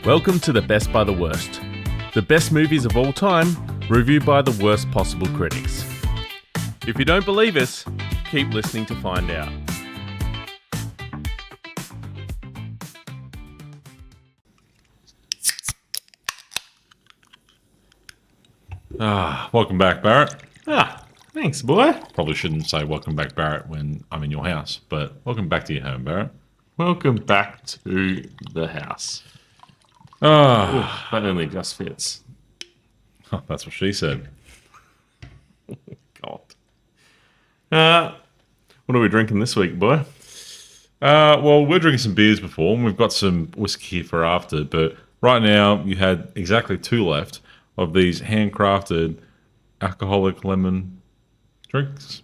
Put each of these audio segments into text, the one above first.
Welcome to the Best by the Worst. The best movies of all time, reviewed by the worst possible critics. If you don't believe us, keep listening to find out. Welcome back, Barrett. Thanks, boy. Probably shouldn't say welcome back, Barrett, when I'm in your house, but welcome back to your home, Barrett. Welcome back to the house. That only just fits. That's what she said. God. What are we drinking this week, boy? Well, we're drinking some beers before, and we've got some whiskey here for after, but right now you had exactly 2 left of these handcrafted alcoholic lemon drinks.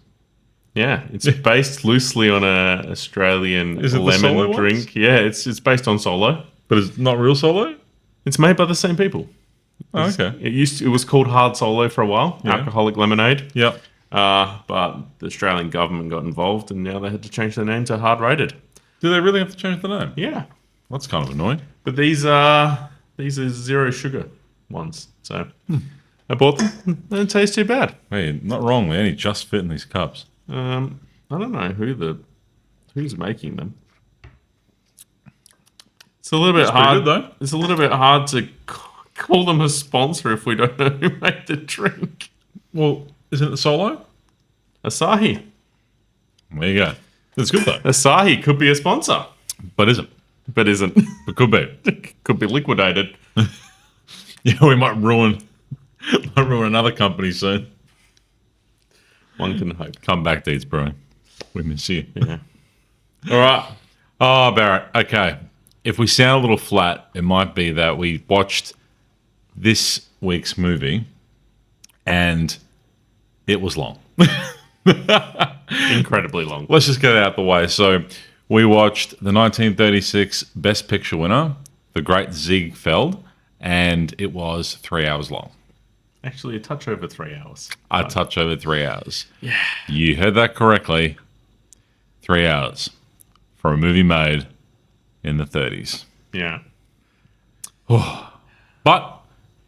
Yeah, it's based loosely on a Australian lemon drink. Yeah, it's based on Solo. But it's not real Solo? It's made by the same people. Oh, okay. It was called Hard Solo for a while, alcoholic lemonade. Yep. But the Australian government got involved and now they had to change their name to Hard Rated. Do they really have to change the name? Yeah. That's kind of annoying. But these are zero sugar ones. So I bought them. They don't taste too bad. Hey, not wrong. They only just fit in these cups. I don't know who's making them. It's a little bit hard. Good, though. It's a little bit hard to call them a sponsor if we don't know who made the drink. Well, isn't it Solo? Asahi. There you go. It's good, though. Asahi could be a sponsor. But isn't. But isn't. But could be. Could be liquidated. Yeah, we might ruin another company soon. One can hope. Come back, Deeds Brewing. We miss you. Yeah. All right. Oh, Barrett. Okay. If we sound a little flat, it might be that we watched this week's movie and it was long. Incredibly long. Let's just get it out the way. So we watched the 1936 Best Picture winner, The Great Ziegfeld, and it was 3 hours long. Actually, a touch over 3 hours. A touch over 3 hours. Yeah. You heard that correctly. 3 hours for a movie made in the 30s. Yeah. But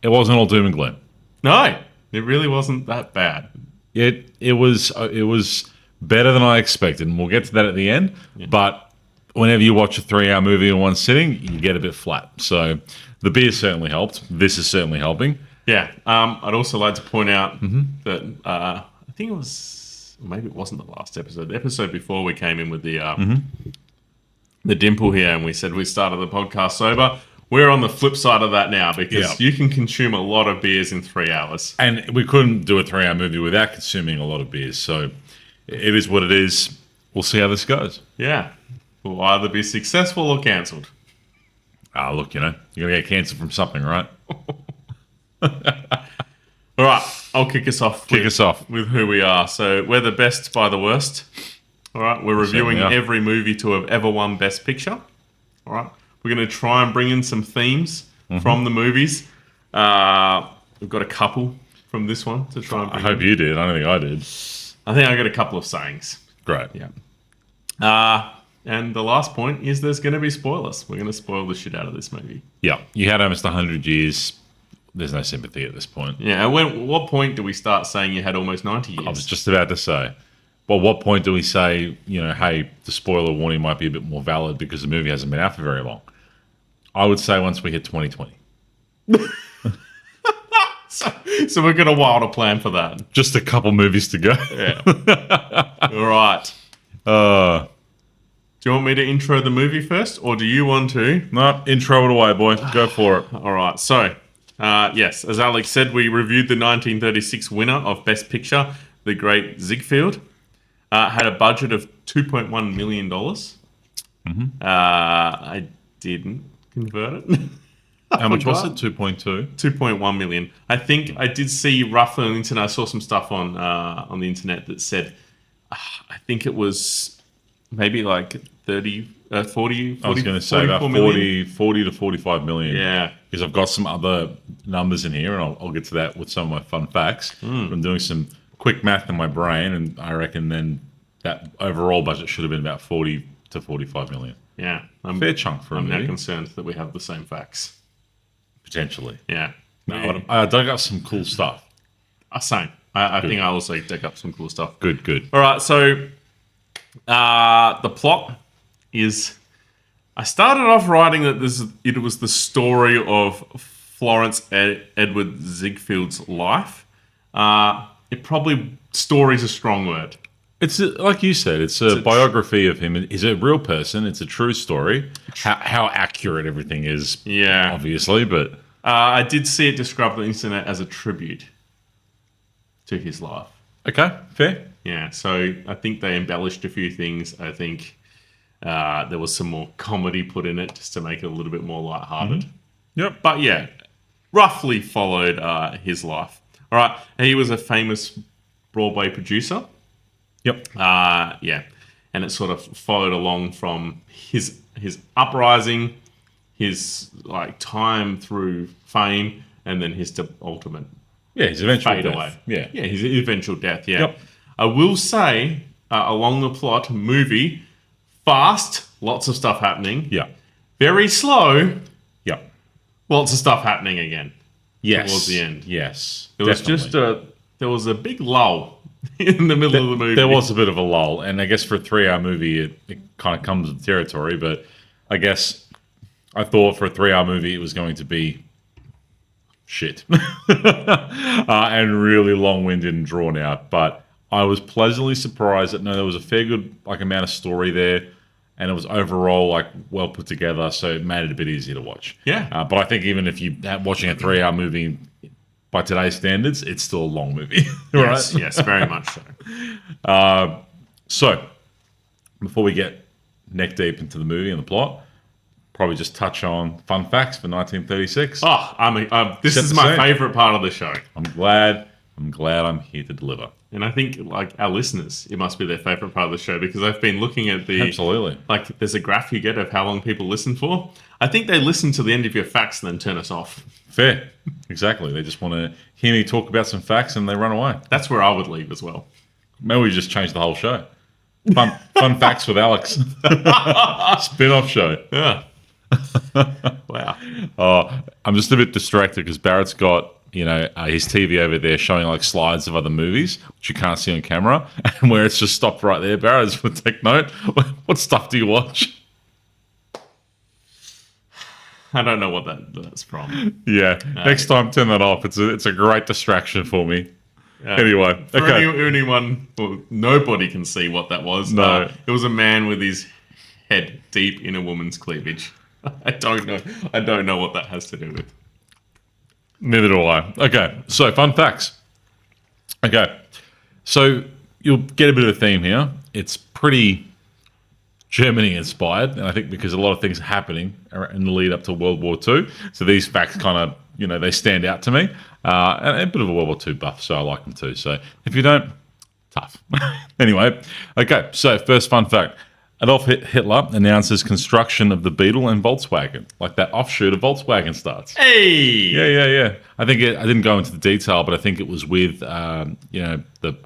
it wasn't all doom and gloom. No, it really wasn't that bad. It was better than I expected, and we'll get to that at the end. Yeah. But whenever you watch a 3-hour movie in one sitting, you get a bit flat. So the beer certainly helped. This is certainly helping. Yeah. I'd also like to point out that I think it was, maybe it wasn't the last episode. The episode before we came in with the dimple here, and we said we started the podcast sober. We're on the flip side of that now because you can consume a lot of beers in 3 hours. And we couldn't do a 3-hour movie without consuming a lot of beers. So it is what it is. We'll see how this goes. Yeah. We'll either be successful or cancelled. Look, you're going to get cancelled from something, right? All right. I'll kick us off. With who we are. So we're the best by the worst. All right. We're reviewing every movie to have ever won Best Picture. All right. We're going to try and bring in some themes from the movies. We've got a couple from this one to try and bring I hope you did. I don't think I did. I think I got a couple of sayings. Great. Yeah. And the last point is there's going to be spoilers. We're going to spoil the shit out of this movie. Yeah. You had almost 100 years. There's no sympathy at this point. Yeah. And what point do we start saying you had almost 90 years? I was just about to say. Well, what point do we say, hey, the spoiler warning might be a bit more valid because the movie hasn't been out for very long? I would say once we hit 2020. So we've got a while to plan for that. Just a couple movies to go. Yeah. All right. Do you want me to intro the movie first, or do you want to? No, intro it away, boy. Go for it. All right. So, yes, as Alex said, we reviewed the 1936 winner of Best Picture, The Great Ziegfeld. Had a budget of $2.1 million. I didn't convert it. How much was it? 2.2? 2.1 million. I think I did see roughly on the internet, I saw some stuff on the internet that said, I think it was maybe like 40 I was going to say about 40 to 45 million. Yeah. Because I've got some other numbers in here, and I'll get to that with some of my fun facts. I'm doing some quick math in my brain, and I reckon then that overall budget should have been about 40 to 45 million. Yeah. Fair chunk for a movie. I'm now concerned that we have the same facts. potentially. Yeah. No, I dug up some cool stuff. Same. I think I also dug up some cool stuff. Good. All right, so the plot is... I started off writing that it was the story of Florence Edward Ziegfeld's life. Story's a strong word. It's like you said, it's a biography of him. He's a real person. It's a true story. How accurate everything is, obviously, but... I did see it described on the internet as a tribute to his life. Okay, fair. Yeah, so I think they embellished a few things. I think there was some more comedy put in it just to make it a little bit more lighthearted. Mm-hmm. Yep. But yeah, roughly followed his life. All right, he was a famous Broadway producer. Yep. And it sort of followed along from his uprising, his time through fame, and then his ultimate his eventual fade death. away. Yeah, his eventual death. Yeah. Yep. I will say along the plot, movie fast, lots of stuff happening. Yeah. Very slow. Yeah. Lots of stuff happening again. Yes. Towards the end. Yes. There was a big lull in the middle of the movie. There was a bit of a lull, and I guess for a 3-hour movie, it kind of comes with the territory. But I guess I thought for a 3-hour movie, it was going to be shit and really long-winded and drawn out. But I was pleasantly surprised that there was a fair good amount of story there, and it was overall well put together, so it made it a bit easier to watch. Yeah. But I think even if you're watching a 3-hour movie by today's standards, it's still a long movie. Yes, right? yes, very much so. So before we get neck deep into the movie and the plot, probably just touch on fun facts for 1936. This is my favorite part of the show. I'm glad I'm here to deliver. And I think, our listeners, it must be their favorite part of the show, because I've been looking at Absolutely. There's a graph you get of how long people listen for. I think they listen to the end of your facts and then turn us off. Fair. Exactly. They just want to hear me talk about some facts and they run away. That's where I would leave as well. Maybe we just change the whole show. Fun facts with Alex. Spin-off show. Yeah. Wow. I'm just a bit distracted because Barrett's got his TV over there showing slides of other movies, which you can't see on camera, and where it's just stopped right there. Barrett, just want to take note. What stuff do you watch? I don't know what that's from. Yeah. Next time, turn that off. It's a great distraction for me. Anyway. For anyone, nobody can see what that was. No. It was a man with his head deep in a woman's cleavage. I don't know. I don't know what that has to do with. Neither do I. Okay, so fun facts. Okay, so you'll get a bit of a theme here. It's pretty Germany inspired, and I think because a lot of things are happening in the lead up to World War II, so these facts kind of, they stand out to me. And a bit of a World War II buff, so I like them too. So if you don't, tough. Anyway, okay, so first fun fact. Adolf Hitler announces construction of the Beetle and Volkswagen, that offshoot of Volkswagen starts. Hey! Yeah. I didn't go into the detail, but I think it was with, the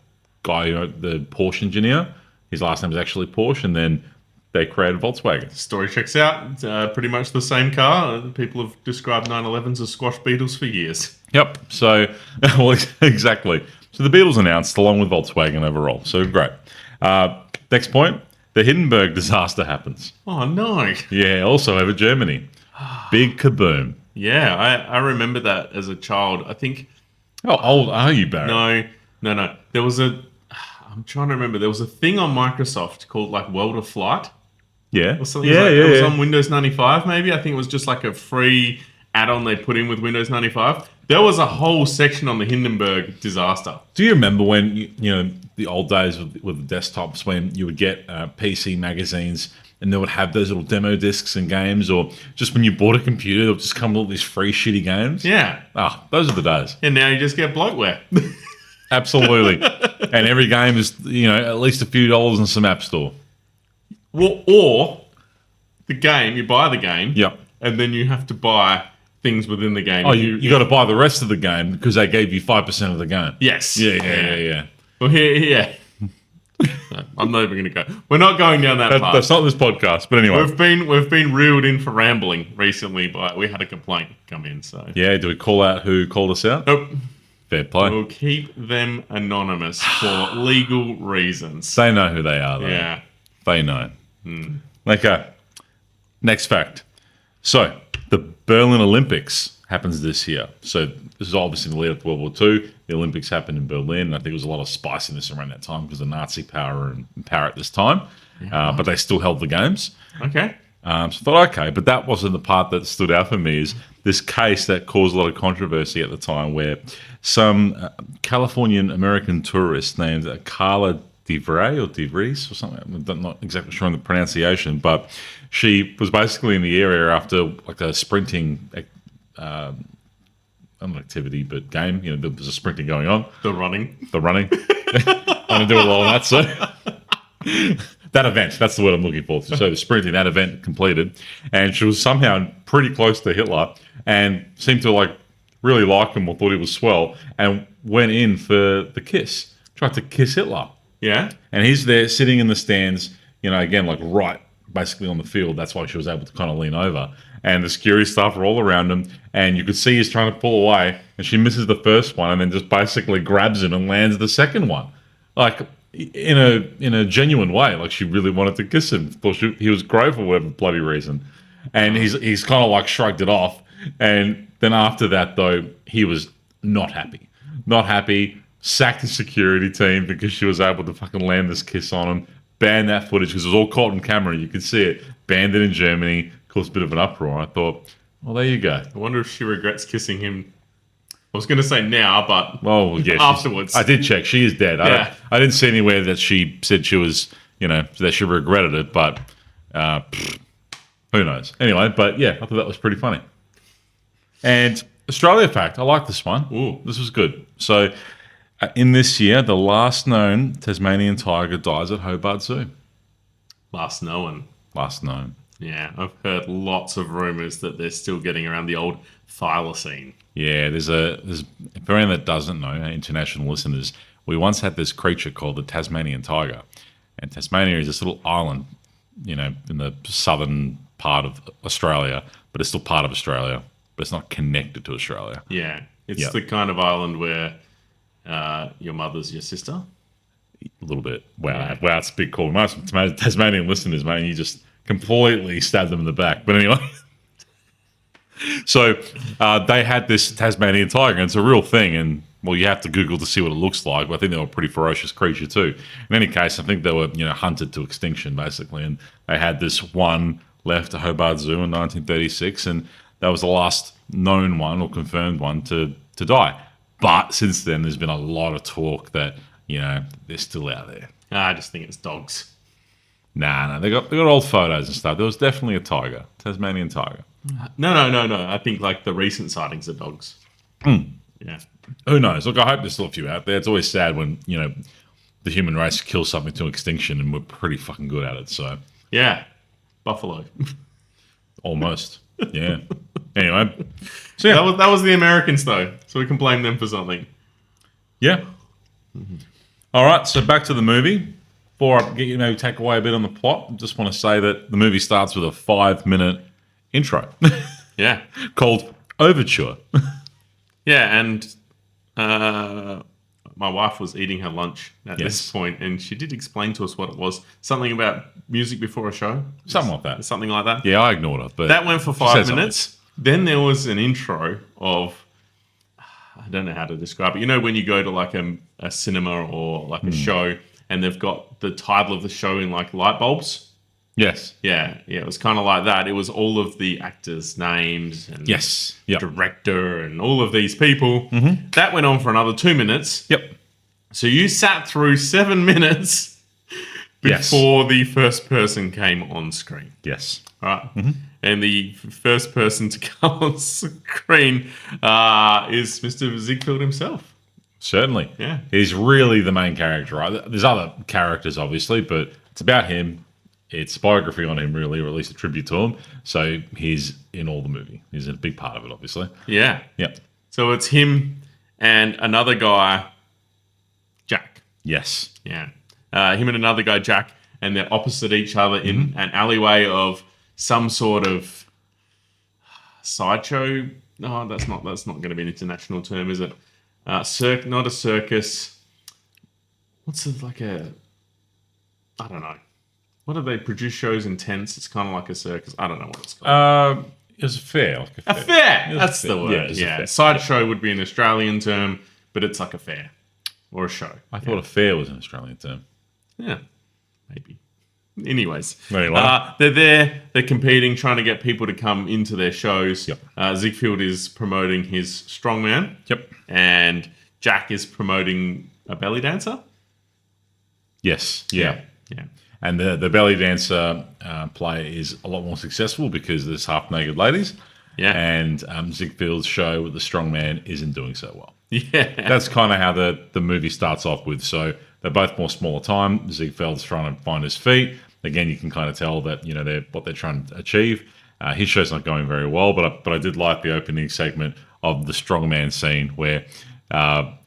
guy, the Porsche engineer. His last name is actually Porsche, and then they created Volkswagen. Story checks out. Pretty much the same car. People have described 911s as squash beetles for years. Yep. So, well, exactly. So the Beetle's announced along with Volkswagen overall. So great. Next point. The Hindenburg disaster happens. Oh, no. Yeah, also over Germany. Big kaboom. Yeah, I remember that as a child. I think... How old are you, Barry? No. There was I'm trying to remember. There was a thing on Microsoft called, World of Flight. Yeah. Or something it was on Windows 95, maybe. I think it was just a free add-on they put in with Windows 95. There was a whole section on the Hindenburg disaster. Do you remember when, the old days with the desktops, when you would get PC magazines and they would have those little demo discs and games, or just when you bought a computer, they'll just come with all these free shitty games? Yeah. Those are the days. And now you just get bloatware. Absolutely. And every game is, at least a few dollars in some app store. Well, or the game, you buy the game. Yep. And then you have to buy things within the game. Oh, you got to buy the rest of the game because they gave you 5% of the game. Yes. Yeah. Well, here. No, I'm not even going to go. We're not going down that path. That's not this podcast, but anyway. We've been reeled in for rambling recently, but we had a complaint come in. So yeah, do we call out who called us out? Nope. Fair play. We'll keep them anonymous for legal reasons. They know who they are, though. Yeah. They know. Okay. Next fact. So, the Berlin Olympics happens this year. So, this is obviously the lead up to World War II. The Olympics happened in Berlin. And I think there was a lot of spiciness around that time because of Nazi power and power at this time. But they still held the games. Okay. So I thought, okay, but that wasn't the part that stood out for me is this case that caused a lot of controversy at the time where some Californian American tourist named Carla DeVries or something, I'm not exactly sure on the pronunciation, but she was basically in the area after like a sprinting not an activity, but game. You know, there was a sprinting going on. The running. I don't do a lot on that, so... That event, that's the word I'm looking for. So the sprinting, that event completed. And she was somehow pretty close to Hitler and seemed to like really like him or thought he was swell and went in for the kiss. Tried to kiss Hitler. Yeah. And he's there sitting in the stands, you know, again, like right basically on the field. That's why she was able to kind of lean over. And the security staff are all around him. And you could see he's trying to pull away. And she misses the first one and then just basically grabs him and lands the second one. Like... in a genuine way, like she really wanted to kiss him. Thought he was great for whatever bloody reason, and he's kind of like shrugged it off. And then after that, though, he was not happy. Sacked the security team because she was able to fucking land this kiss on him. Banned that footage because it was all caught on camera. You could see it. Banned it in Germany. Caused a bit of an uproar. I thought, well, there you go. I wonder if she regrets kissing him. I was going to say now, but afterwards. I did check. She is dead. Yeah. I didn't see anywhere that she said she was, you know, that she regretted it, but who knows? Anyway, but yeah, I thought that was pretty funny. And Australia fact, I like this one. Ooh. This was good. So in this year, the last known Tasmanian tiger dies at Hobart Zoo. Last known. Yeah, I've heard lots of rumours that they're still getting around the old thylacine. Yeah, there's for anyone that doesn't know, international listeners, we once had this creature called the Tasmanian tiger. And Tasmania is this little island, you know, in the southern part of Australia, but it's still part of Australia, but it's not connected to Australia. Yeah, it's the kind of island where your mother's your sister. A little bit. Wow, it's a big call. Most Tasmanian listeners, mate, you just completely stabbed them in the back. But anyway... So they had this Tasmanian tiger, and it's a real thing. And well, you have to Google to see what it looks like. But I think they were a pretty ferocious creature too. In any case, I think they were, you know, hunted to extinction basically. And they had this one left at Hobart Zoo in 1936, and that was the last known one or confirmed one to die. But since then, there's been a lot of talk that, you know, they're still out there. I just think it's dogs. Nah, they got old photos and stuff. There was definitely a tiger, Tasmanian tiger. No. I think like the recent sightings of dogs. Yeah. Who knows? Look, I hope there's still a few out there. It's always sad when, you know, the human race kills something to extinction and we're pretty fucking good at it. So yeah, buffalo. Almost. Yeah. Anyway. So yeah. That was the Americans though. So we can blame them for something. Yeah. All right. So back to the movie. Before I get you maybe take away a bit on the plot, I just want to say that the movie starts with a 5-minute intro. Yeah. Called Overture. Yeah, and my wife was eating her lunch at this point, and she did explain to us what it was. Something about music before a show? Something like that. Something like that? Yeah, I ignored it. But that went for 5 minutes. Then there was an intro of, I don't know how to describe it. You know when you go to like a cinema or like a show, and they've got the title of the show in like light bulbs? Yes. Yeah, it was kind of like that. It was all of the actors' names and director and all of these people. Mm-hmm. That went on for another 2 minutes. Yep. So you sat through 7 minutes before the first person came on screen. Yes. All right. Mm-hmm. And the first person to come on screen is Mr. Ziegfeld himself. Certainly. Yeah. He's really the main character, right? There's other characters, obviously, but it's about him. It's a biography on him, really, or at least a tribute to him. So he's in all the movie. He's a big part of it, obviously. Yeah. Yeah. So it's him and another guy, Jack. Yes. Yeah. him and another guy, Jack, and they're opposite each other in an alleyway of some sort of sideshow. No, that's not going to be an international term, is it? Not a circus. What's it like a? I don't know. What do they produce shows in tents? It's kind of like a circus. I don't know what it's called. It was a fair. Like a fair. That's the word. Yeah. Yeah. Sideshow would be an Australian term, but it's like a fair or a show. I thought a fair was an Australian term. Yeah, maybe. Anyways, Anyway. they're there. They're competing, trying to get people to come into their shows. Yep. Ziegfeld is promoting his strongman. Yep. And Jack is promoting a belly dancer. Yes. Yeah. Yeah. And the belly dancer play is a lot more successful because there's half naked ladies. Yeah. And Ziegfeld's show with the strongman isn't doing so well. Yeah. That's kind of how the movie starts off with. So they're both more smaller time. Ziegfeld's trying to find his feet. Again, you can kind of tell that they're what they're trying to achieve. His show's not going very well, but I did like the opening segment of the strongman scene where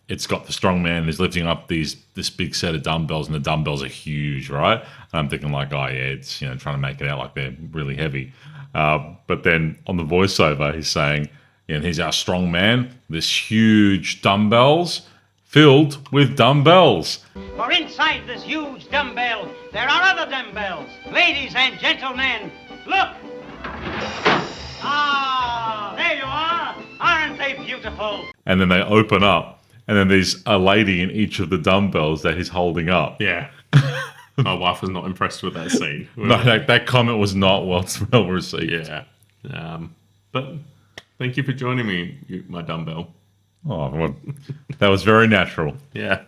it's got the strongman is lifting up this big set of dumbbells, and the dumbbells are huge, right? And I'm thinking like, oh yeah, it's trying to make it out like they're really heavy. But then on the voiceover, he's saying, he's our strongman, this huge dumbbells filled with dumbbells. For inside this huge dumbbell, there are other dumbbells. Ladies and gentlemen, look! Ah, there you are! Aren't they beautiful? And then they open up, and then there's a lady in each of the dumbbells that he's holding up. Yeah. My wife was not impressed with that scene. No, that comment was not well received. Yeah. But thank you for joining me, my dumbbell. Oh, well, that was very natural. Yeah,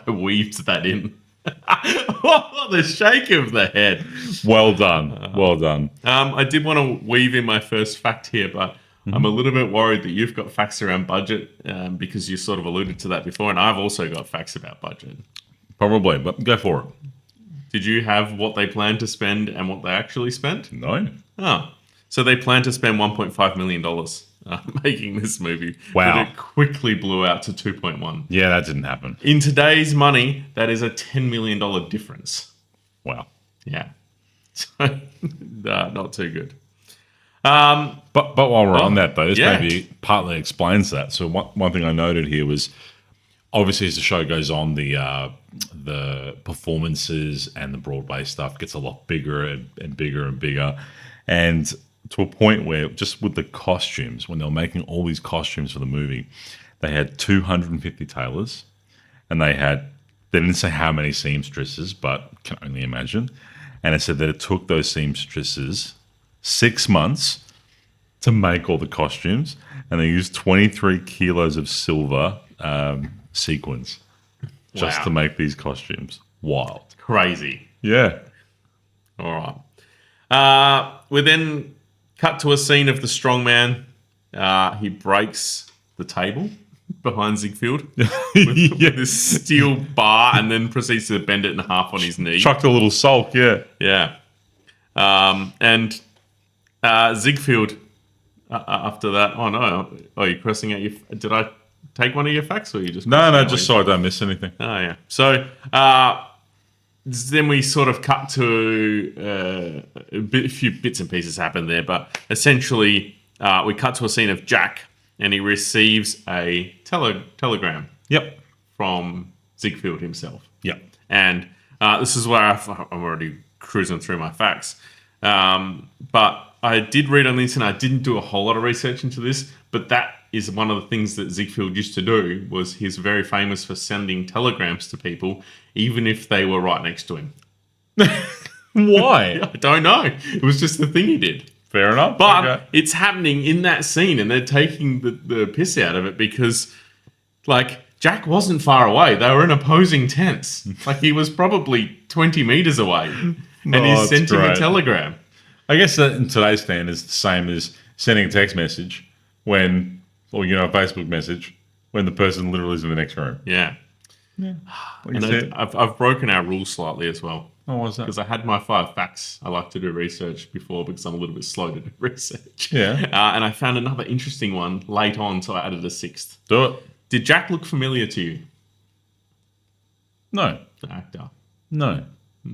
I weaved that in. The shake of the head. Well done. Well done. I did want to weave in my first fact here, but I'm a little bit worried that you've got facts around budget because you sort of alluded to that before, and I've also got facts about budget. Probably, but go for it. Did you have what they planned to spend and what they actually spent? No. Oh, so they planned to spend $1.5 million making this movie. Wow. But it quickly blew out to 2.1. Yeah, that didn't happen. In today's money, that is a $10 million difference. Wow. Yeah. So, not too good. But while we're on that, though, this yeah. maybe partly explains that. So one thing I noted here was, obviously, as the show goes on, the performances and the Broadway stuff gets a lot bigger and bigger and bigger. And to a point where just with the costumes, when they were making all these costumes for the movie, they had 250 tailors, and they didn't say how many seamstresses, but can only imagine. And it said that it took those seamstresses 6 months to make all the costumes, and they used 23 kilos of silver sequins just to make these costumes. Wild. Crazy. Yeah. All right. We then cut to a scene of the strongman. He breaks the table behind Ziegfeld with this steel bar and then proceeds to bend it in half on his knee. Chucked a little sulk, yeah. Yeah. And Ziegfeld, after that, oh no, you're crossing out your... Did I take one of your facts or you just... No, just so I don't miss anything. Oh, yeah. So... then we sort of cut to a few bits and pieces happen there, but essentially we cut to a scene of Jack, and he receives a telegram. Yep. From Ziegfeld himself. Yep. And this is where I'm already cruising through my facts. But I did read on the internet. I didn't do a whole lot of research into this, but that is one of the things that Ziegfeld used to do. Was he's very famous for sending telegrams to people, even if they were right next to him. Why? I don't know. It was just the thing he did. Fair enough. But it's happening in that scene, and they're taking the piss out of it because, like, Jack wasn't far away. They were in opposing tents. Like, he was probably 20 meters away, and he sent him a telegram. I guess that in today's standards, the same as sending a text message or a Facebook message when the person literally is in the next room. Yeah. Yeah. And I've broken our rules slightly as well. Oh, what's that? Because I had my 5 facts. I like to do research before because I'm a little bit slow to do research. Yeah. And I found another interesting one late on, so I added a 6th. Do it. Did Jack look familiar to you? No. The actor. No. He's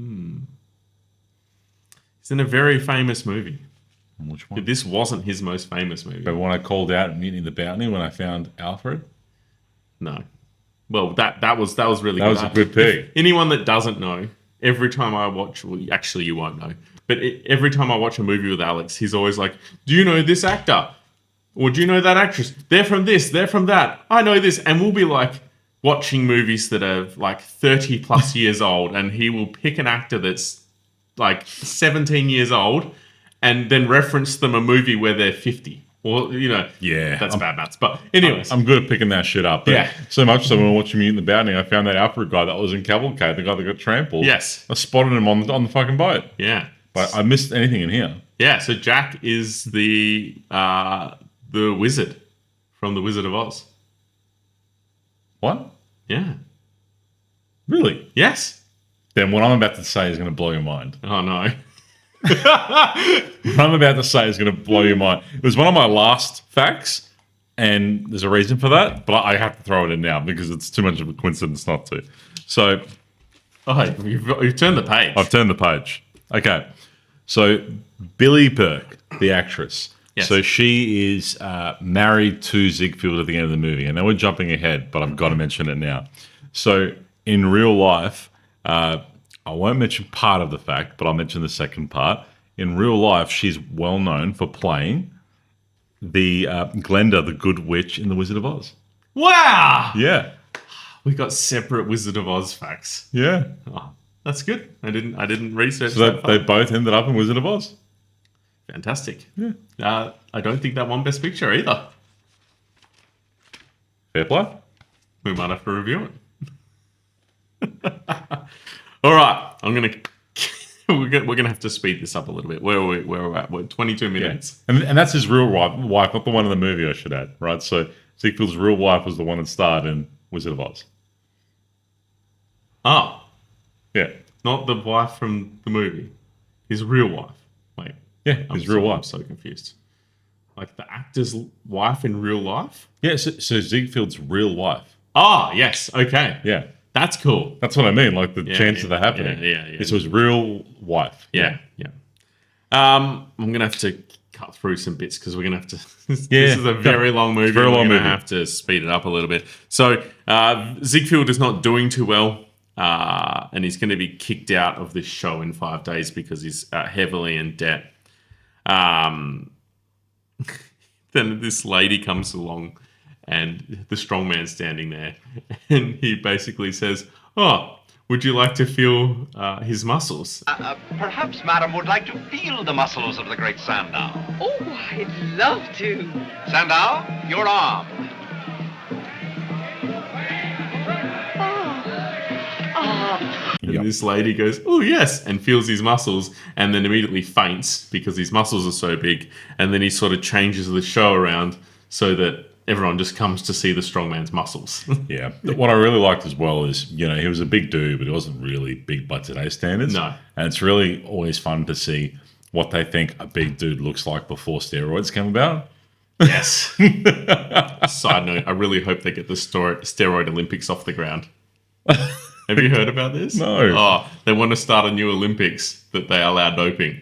in a very famous movie. Which one? This wasn't his most famous movie. But when I called out Mutiny the Bounty when I found Alfred? No. Well, that was really That good. was a good pick. Anyone that doesn't know, every time I watch, well, actually you won't know, but every time I watch a movie with Alex, he's always like, do you know this actor? Or do you know that actress? They're from this, they're from that. I know this. And we'll be like watching movies that are like 30 plus years old, and he will pick an actor that's like 17 years old and then reference them a movie where they're 50. Or, Yeah. that's bad maths. But anyways. I'm good at picking that shit up. Yeah. So much so when I was watching Mutant the Bounty, I found that Alfred guy that was in Cavalcade, the guy that got trampled. Yes. I spotted him on the fucking boat. Yeah. But I missed anything in here. Yeah, so Jack is the wizard from The Wizard of Oz. What? Yeah. Really? Yes. Then what I'm about to say is going to blow your mind. Oh, no. What I'm about to say is going to blow your mind. It was one of my last facts, and there's a reason for that, but I have to throw it in now because it's too much of a coincidence not to. So Oh, you've turned the page. I've turned the page. Okay. So Billy Burke, the actress. Yes. So she is married to Ziegfeld at the end of the movie. And now we're jumping ahead, but I've got to mention it now. So in real life, I won't mention part of the fact, but I'll mention the second part. In real life, she's well known for playing the Glenda, the Good Witch in The Wizard of Oz. Wow! Yeah. We got separate Wizard of Oz facts. Yeah. Oh, that's good. I didn't research So that. they both ended up in Wizard of Oz. Fantastic. Yeah. I don't think that won Best Picture either. Fair play. We might have to review it. All right, we're gonna have to speed this up a little bit. Where are we at? We're 22 minutes. And that's his real wife, not the one in the movie, I should add, right? So Ziegfeld's real wife was the one that starred in Wizard of Oz. Oh, Yeah. not the wife from the movie. His real wife. Wait. Yeah, his real wife. I'm so confused. Like the actor's wife in real life? Yeah, so Ziegfeld's real wife. Ah, yes. Okay. Yeah. That's cool. That's what I mean, like the chance of that happening. Yeah. It's his real wife. Yeah. I'm going to have to cut through some bits because we're going to have to... This is a very long movie. Very long We're going movie. to have to speed it up a little bit. So Ziegfeld is not doing too well, and he's going to be kicked out of this show in 5 days because he's heavily in debt. Then this lady comes along and the strongman's standing there and he basically says, oh, would you like to feel his muscles? Perhaps Madam would like to feel the muscles of the great Sandow. Oh, I'd love to. Sandow, your arm. And this lady goes, oh, yes, and feels his muscles and then immediately faints because his muscles are so big. And then he sort of changes the show around so that everyone just comes to see the strongman's muscles. Yeah. What I really liked as well is, he was a big dude, but he wasn't really big by today's standards. No. And it's really always fun to see what they think a big dude looks like before steroids came about. Yes. Side note, I really hope they get the steroid Olympics off the ground. Have you heard about this? No. Oh, they want to start a new Olympics that they allow doping.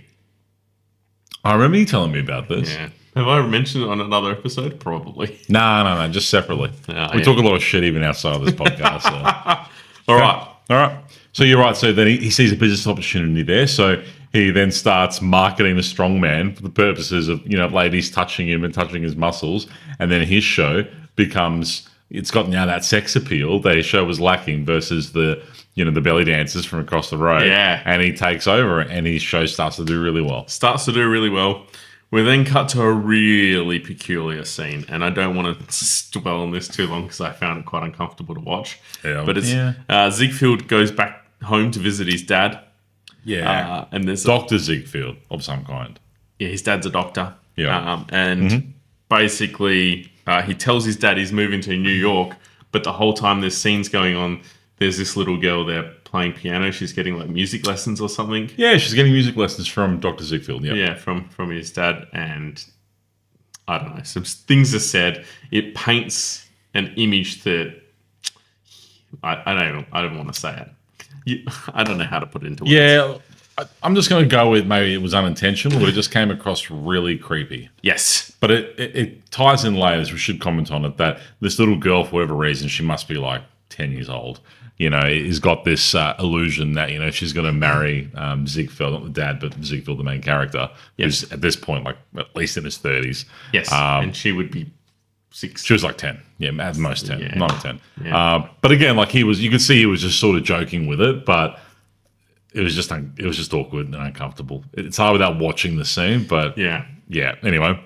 I remember you telling me about this. Yeah. Have I mentioned it on another episode? Probably. No, just separately. We talk a lot of shit even outside of this podcast. So. All right. So you're right. So then he sees a business opportunity there. So he then starts marketing the strongman for the purposes of, ladies touching him and touching his muscles. And then his show becomes, it's got now that sex appeal that his show was lacking versus the belly dancers from across the road. Yeah. And he takes over and his show starts to do really well. We then cut to a really peculiar scene, and I don't want to dwell on this too long because I found it quite uncomfortable to watch. Yeah. But it's Ziegfeld goes back home to visit his dad. Yeah. And there's Dr. Ziegfeld of some kind. Yeah, his dad's a doctor. Yeah. And basically, he tells his dad he's moving to New York, but the whole time there's scenes going on, there's this little girl there playing piano. She's getting like music lessons or something. Yeah, she's getting music lessons from Dr. Ziegfeld. Yeah. Yeah, from his dad. And I don't know, some things are said. It paints an image that I don't want to say it. I don't know how to put it into words. Yeah, I'm just going to go with maybe it was unintentional, but it just came across really creepy. Yes. But it ties in later, we should comment on it, that this little girl, for whatever reason, she must be like 10 years old, has got this illusion that, she's going to marry Ziegfeld, not the dad, but Ziegfeld, the main character, who's at this point, like, at least in his 30s. Yes, and she would be 6. She was like 10. Yeah, at most 10, Yeah. not 10. Yeah. But again, like you could see he was just sort of joking with it, but it was just awkward and uncomfortable. It's hard without watching the scene, but Yeah. Anyway,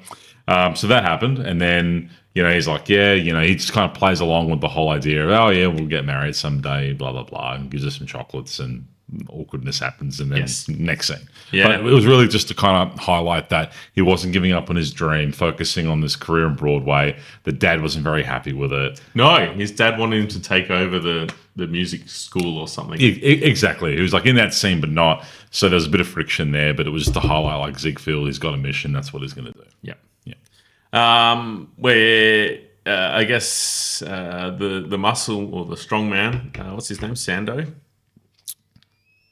so that happened, and then he's like, he just kind of plays along with the whole idea of, oh yeah, we'll get married someday, blah blah blah, and gives us some chocolates, and awkwardness happens, and then next scene. Yeah. But it was really just to kind of highlight that he wasn't giving up on his dream, focusing on this career in Broadway. The dad wasn't very happy with it. No, his dad wanted him to take over the music school or something. Exactly. He was like in that scene, but not. So there was a bit of friction there, but it was to highlight like Ziegfeld, he's got a mission. That's what he's going to do. Yeah. Yeah. Where I guess the muscle or the strong man, what's his name? Sando?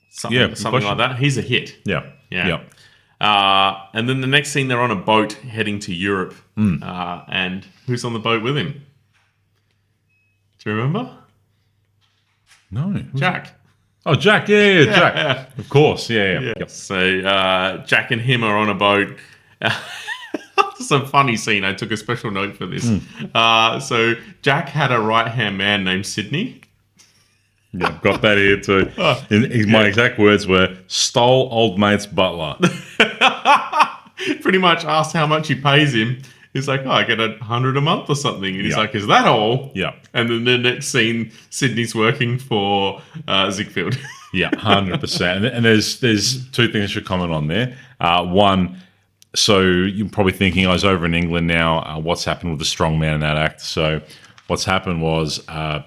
Something like that. He's a hit. Yeah. Yeah. And then the next scene, they're on a boat heading to Europe. And who's on the boat with him? Do you remember? No. Jack. Oh, Jack. Yeah, Jack. Yeah. Of course. Yeah. Yep. So Jack and him are on a boat. It's a funny scene. I took a special note for this. So Jack had a right-hand man named Sydney. Yeah, I've got that here too. My exact words were, stole old mate's butler. Pretty much asked how much he pays him. He's like, I get $100 a month or something. And he's like, is that all? Yeah. And then the next scene, Sydney's working for Ziegfeld. Yeah, 100%. And there's two things I should comment on there. One, so you're probably thinking, I was over in England now. What's happened with the strongman in that act? So what's happened was the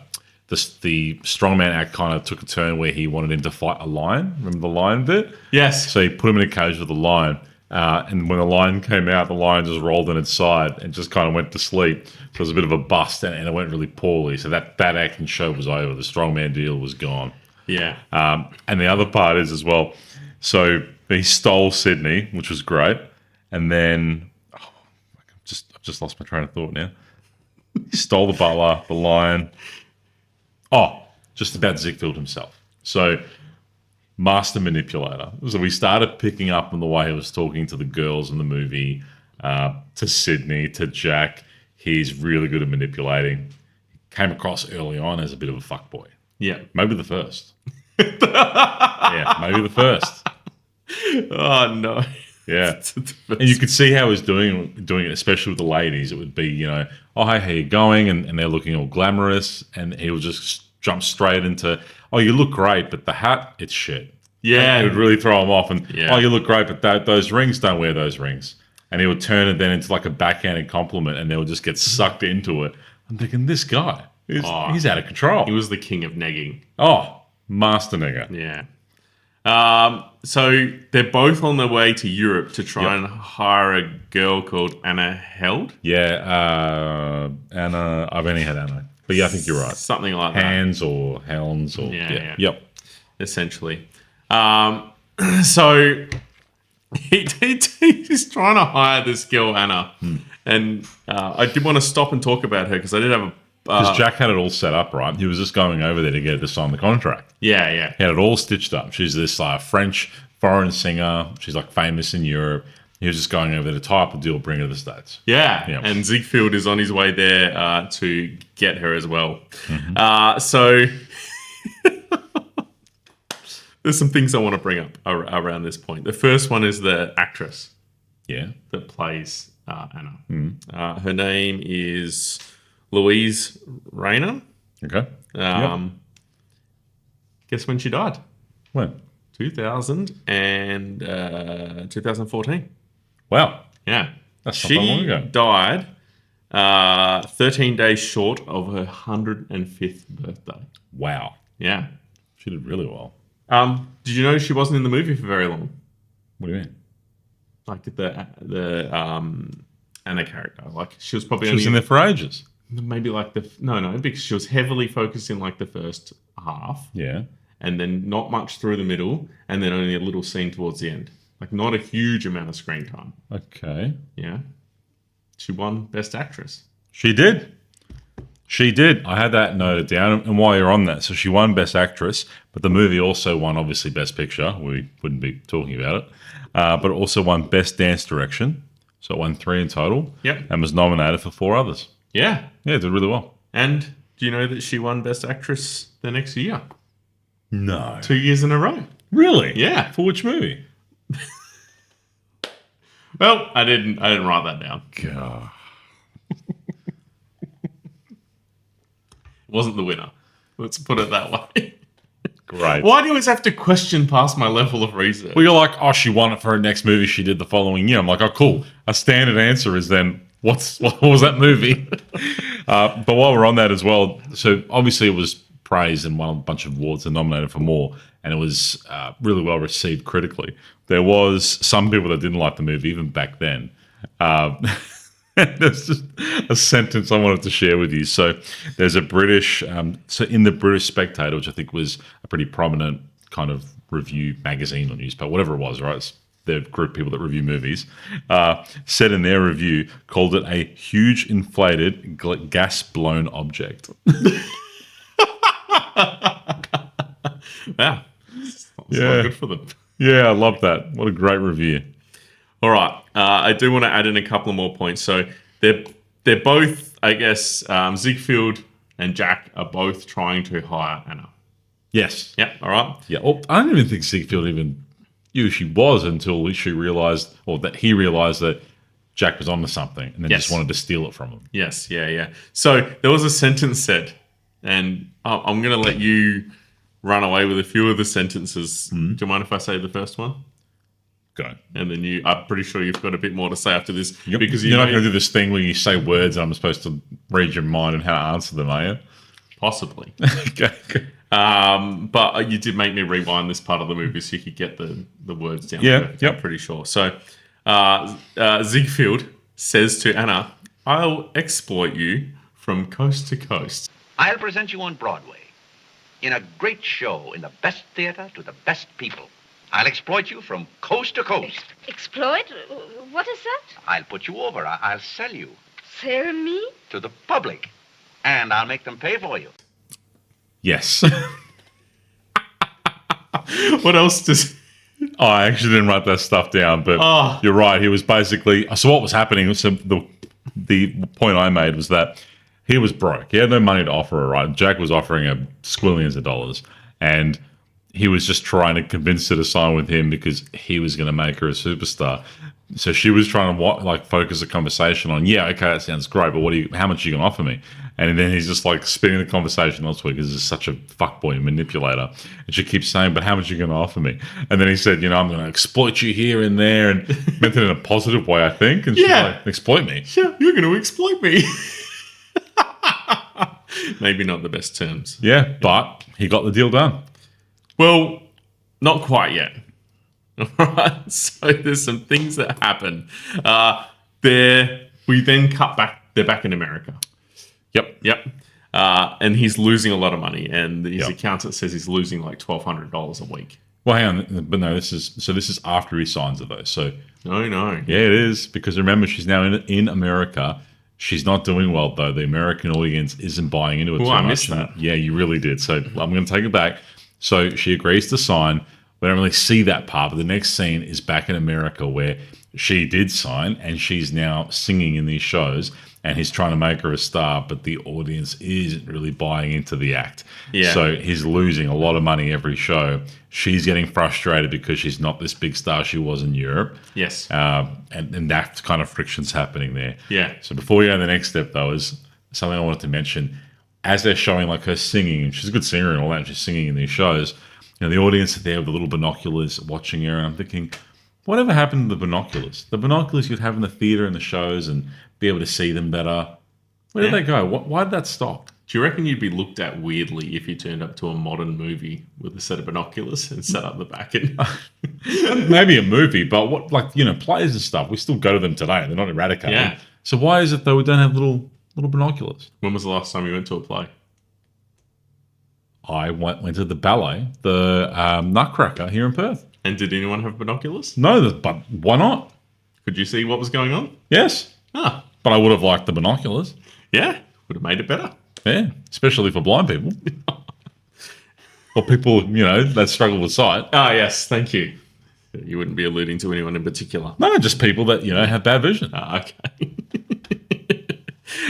strongman act kind of took a turn where he wanted him to fight a lion. Remember the lion bit? Yes. So he put him in a cage with a lion. And when the lion came out, the lion just rolled on its side and just kind of went to sleep. So it was a bit of a bust, and it went really poorly. So that act and show was over. The strongman deal was gone. Yeah. And the other part is as well, so he stole Sydney, which was great. And then, I've just lost my train of thought now. He stole the butler, the lion. Oh, just about Ziegfeld himself. So, master manipulator. So we started picking up on the way he was talking to the girls in the movie, to Sydney, to Jack. He's really good at manipulating. Came across early on as a bit of a fuckboy. Yeah. Maybe the first. Yeah, maybe the first. Oh, no. Yeah. And you could see how he was doing it, especially with the ladies. It would be, oh, hey, how you going? And they're looking all glamorous. And he would just jump straight into, oh, you look great, but the hat, it's shit. Yeah. It would really throw him off. And, Yeah. oh, you look great, but those rings, don't wear those rings. And he would turn it then into like a backhanded compliment, and they would just get sucked into it. I'm thinking, this guy, he's out of control. He was the king of negging. Oh, master nigger. Yeah. So they're both on their way to Europe to try and hire a girl called Anna Held. Yeah, Anna. I've only had Anna. But yeah, I think you're right. Something like Hands or hounds or... Yeah. Yep. Essentially. So he's trying to hire this girl, Anna. And I did want to stop and talk about her because I did have a... Because Jack had it all set up, right? He was just going over there to get her to sign the contract. Yeah. He had it all stitched up. She's this French foreign singer. She's like famous in Europe. He was just going over there to tie up a deal, bring her to the States. Yeah. And Ziegfeld is on his way there to get her as well. So there's some things I want to bring up around this point. The first one is the actress that plays Anna. Her name is Louise Rayner. Okay. Guess when she died? When? 2014. Wow. Yeah. That's not that long ago. She died 13 days short of her 105th birthday. Wow. Yeah. She did really well. Did you know she wasn't in the movie for very long? What do you mean? Like the Anna character. Like she was probably She was in there for ages. maybe like no, because she was heavily focused in like the first half. Yeah. and then not much through the middle, and then only a little scene towards the end. Like, not a huge amount of screen time. Okay. Yeah. She won Best Actress. She did. She did. I had that noted down. And while you're on that, so she won Best Actress, but the movie also won, obviously, Best Picture. We wouldn't be talking about it. But it also won Best Dance Direction. So it won 3 in total. Yep. And was nominated for 4 others. Yeah. Yeah, it did really well. And do you know that she won Best Actress the next year? No. 2 years in a row. Really? Yeah. For which movie? Well, I didn't write that down. God. It wasn't the winner. Let's put it that way. Great. Why do you always have to question past my level of research? Well, you're like, oh, she won it for her next movie she did the following year. I'm like, oh, cool. A standard answer is then, what was that movie? But while we're on that as well, so obviously it was praised and won a bunch of awards and nominated for more, and it was really well received critically. There was some people that didn't like the movie even back then. There's just a sentence I wanted to share with you. So there's a British, so in the British Spectator, which I think was a pretty prominent kind of review magazine or newspaper, whatever it was, right? It's the group of people that review movies, said in their review, called it a huge inflated gas-blown object. Wow. That's not good for them. Yeah, I love that. What a great review. All right. I do want to add in a couple of more points. So they're both, I guess, Ziegfeld and Jack are both trying to hire Anna. Yes. Yeah. All right. Yeah. Well, I don't even think Ziegfeld even knew who she was until she realized, or that he realized that Jack was onto something and then just wanted to steal it from him. Yes. Yeah. So there was a sentence said, and I'm going to let you run away with a few of the sentences. Do you mind if I say the first one? Go. And then I'm pretty sure you've got a bit more to say after this. Yep. Because you're not going to do this thing where you say words and I'm supposed to read your mind and how to answer them, are you? Possibly. Okay. But you did make me rewind this part of the movie so you could get the words down. Yeah. Yep. I'm pretty sure. So Ziegfeld says to Anna, "I'll exploit you from coast to coast." I'll present you on Broadway in a great show in the best theater to the best people. I'll exploit you from coast to coast. Exploit? What is that? I'll put you over. I'll sell you Sell me? to the public. And I'll make them pay for you. Yes. What else does... Oh, I actually didn't write that stuff down, but you're right. He was basically... So what was happening, so the point I made was that he was broke. He had no money to offer her, right? Jack was offering her squillions of dollars. And he was just trying to convince her to sign with him because he was going to make her a superstar. So she was trying to focus the conversation on, yeah, okay, that sounds great, but how much are you going to offer me? And then he's just like spinning the conversation elsewhere because he's such a fuckboy and manipulator. And she keeps saying, but how much are you going to offer me? And then he said, I'm going to exploit you here and there, and meant it in a positive way, I think. And she's like, exploit me? Yeah, you're going to exploit me. Maybe not the best terms. Yeah, but he got the deal done. Well, not quite yet. All right. So there's some things that happen. We then cut back. They're back in America. Yep. And he's losing a lot of money, and his accountant says he's losing like $1,200 a week. Well, hang on, but no, this is after he signs it though. So no. Yeah, it is, because remember, she's now in America. She's not doing well though. The American audience isn't buying into it too much. I missed that. Yeah, you really did. So I'm going to take it back. So she agrees to sign. We don't really see that part, but the next scene is back in America where she did sign and she's now singing in these shows, and he's trying to make her a star, but the audience isn't really buying into the act. Yeah. So he's losing a lot of money every show. She's getting frustrated because she's not this big star she was in Europe. Yes. And that kind of friction's happening there. Yeah. So before we go to the next step, though, is something I wanted to mention. As they're showing like her singing, and she's a good singer and all that, and she's singing in these shows, the audience are there with the little binoculars watching her, and I'm thinking, whatever happened to the binoculars? The binoculars you'd have in the theatre and the shows and be able to see them better. Where did they go? Why did that stop? Do you reckon you'd be looked at weirdly if you turned up to a modern movie with a set of binoculars and set up the back end? Maybe a movie, but plays and stuff, we still go to them today. They're not eradicated. Yeah. So why is it though we don't have little binoculars? When was the last time you went to a play? I went to the ballet, the Nutcracker here in Perth. And did anyone have binoculars? No, but why not? Could you see what was going on? Yes. Ah, But I would have liked the binoculars. yeah. Would have made it better. Yeah, especially for blind people. Or people, that struggle with sight. Ah, yes. Thank you. You wouldn't be alluding to anyone in particular. No, just people that, have bad vision. Ah, okay.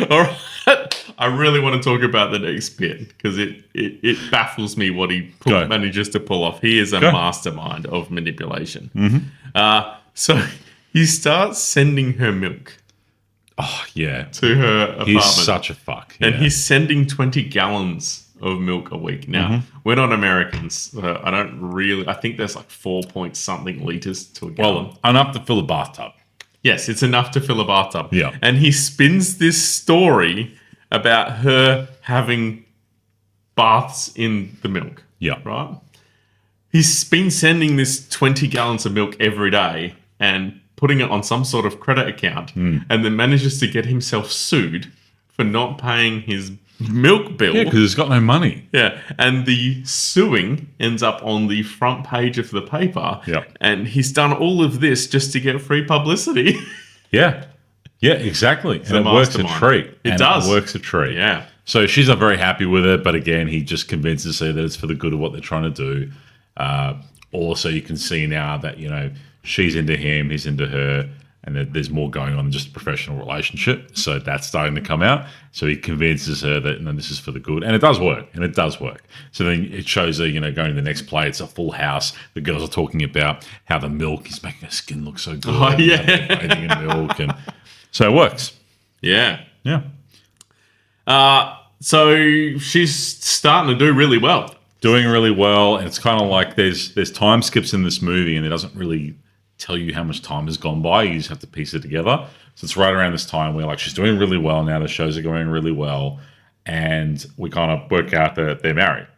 All right. I really want to talk about the next bit because it baffles me what he manages to pull off. He is a mastermind of manipulation. Mm-hmm. So he starts sending her milk. Oh, yeah. To her apartment. He's such a fuck. Yeah. And he's sending 20 gallons of milk a week. Now, we're not Americans. So I think there's like 4 point something liters to a gallon. Well, enough to fill a bathtub. Yes, it's enough to fill a bathtub. Yeah. And he spins this story about her having baths in the milk. Yeah. Right? He's been sending this 20 gallons of milk every day and putting it on some sort of credit account and then manages to get himself sued for not paying his milk bill. Yeah, because he's got no money. Yeah, and the suing ends up on the front page of the paper. Yeah. And he's done all of this just to get free publicity. Yeah. Yeah, exactly. And a it works a mastermind. treat. It does. It works a treat. Yeah. So she's not very happy with it, but again, he just convinces her that it's for the good of what they're trying to do. Also, you can see now that, she's into him, he's into her, and that there's more going on than just a professional relationship. So that's starting to come out. So he convinces her that this is for the good. And it does work. So then it shows her, going to the next play. It's a full house. The girls are talking about how the milk is making her skin look so good. Oh, yeah. Bathing in milk. And so it works. Yeah. Yeah. So she's starting to do really well. Doing really well. And it's kind of like there's time skips in this movie, and it doesn't really tell you how much time has gone by. You just have to piece it together. So it's right around this time where she's doing really well now. The shows are going really well. And we kind of work out that they're married.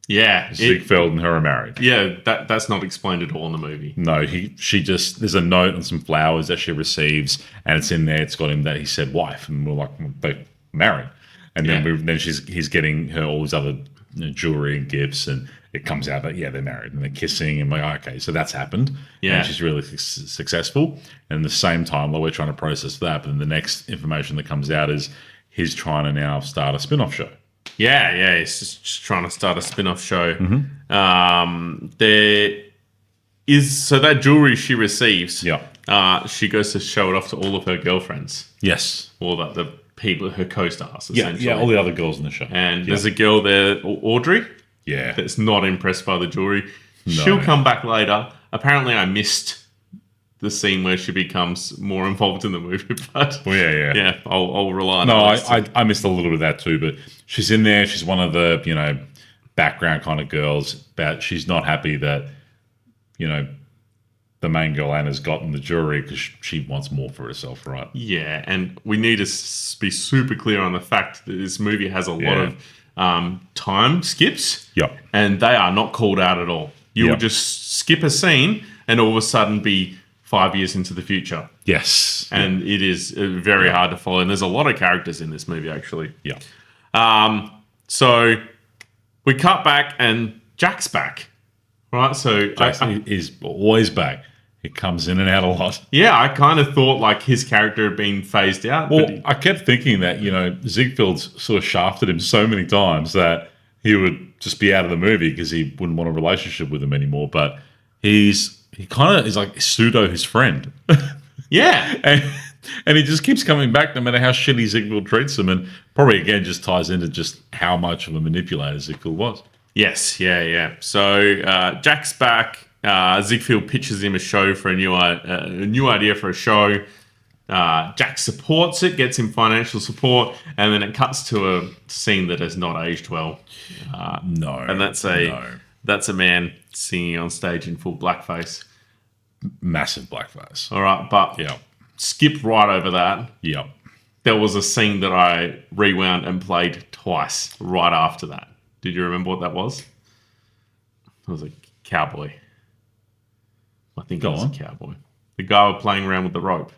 Yeah. Ziegfeld and her are married. Yeah, that's not explained at all in the movie. No, there's a note and some flowers that she receives, and it's in there. It's got him that he said wife, and we're like, they're married. And then he's getting her all these other jewelry and gifts, and it comes out that they're married and they're kissing, and we're like, okay, so that's happened. Yeah, and she's really successful. And at the same time, we're trying to process that, but then the next information that comes out is he's trying to now start a spin-off show. Yeah, he's just trying to start a spin-off show. Mm-hmm. There is so that jewelry she receives. Yeah, she goes to show it off to all of her girlfriends. Yes, all the people, her co-stars. Essentially. Yeah, all the other girls in the show. And there's a girl there, Audrey. Yeah, that's not impressed by the jewelry. No. She'll come back later. Apparently, I missed the scene where she becomes more involved in the movie, but yeah, I'll rely on. No, I missed a little bit of that too, but she's in there. She's one of the background kind of girls, but she's not happy that the main girl Anna's gotten the jewelry because she wants more for herself, right? Yeah, and we need to be super clear on the fact that this movie has a lot of time skips. Yep. And they are not called out at all. You will just skip a scene and all of a sudden be 5 years into the future. Yes. And it is very hard to follow. And there's a lot of characters in this movie, actually. Yeah. So we cut back and Jack's back. Right? So he's always back. He comes in and out a lot. Yeah, I kind of thought his character had been phased out. Well, I kept thinking that, Ziegfeld's sort of shafted him so many times that he would just be out of the movie because he wouldn't want a relationship with him anymore. But he kind of is like pseudo his friend. Yeah. And he just keeps coming back no matter how shitty Ziegfeld treats him. And probably, again, just ties into just how much of a manipulator Ziegfeld was. Yes, yeah. So Jack's back. Ziegfeld pitches him a show for a new idea for a show. Jack supports it, gets him financial support, and then it cuts to a scene that has not aged well. No, and that's a man singing on stage in full blackface, massive blackface. All right, but skip right over that. Yep. There was a scene that I rewound and played twice right after that. Did you remember what that was? It was a cowboy. I think it was a cowboy. The guy was playing around with the rope.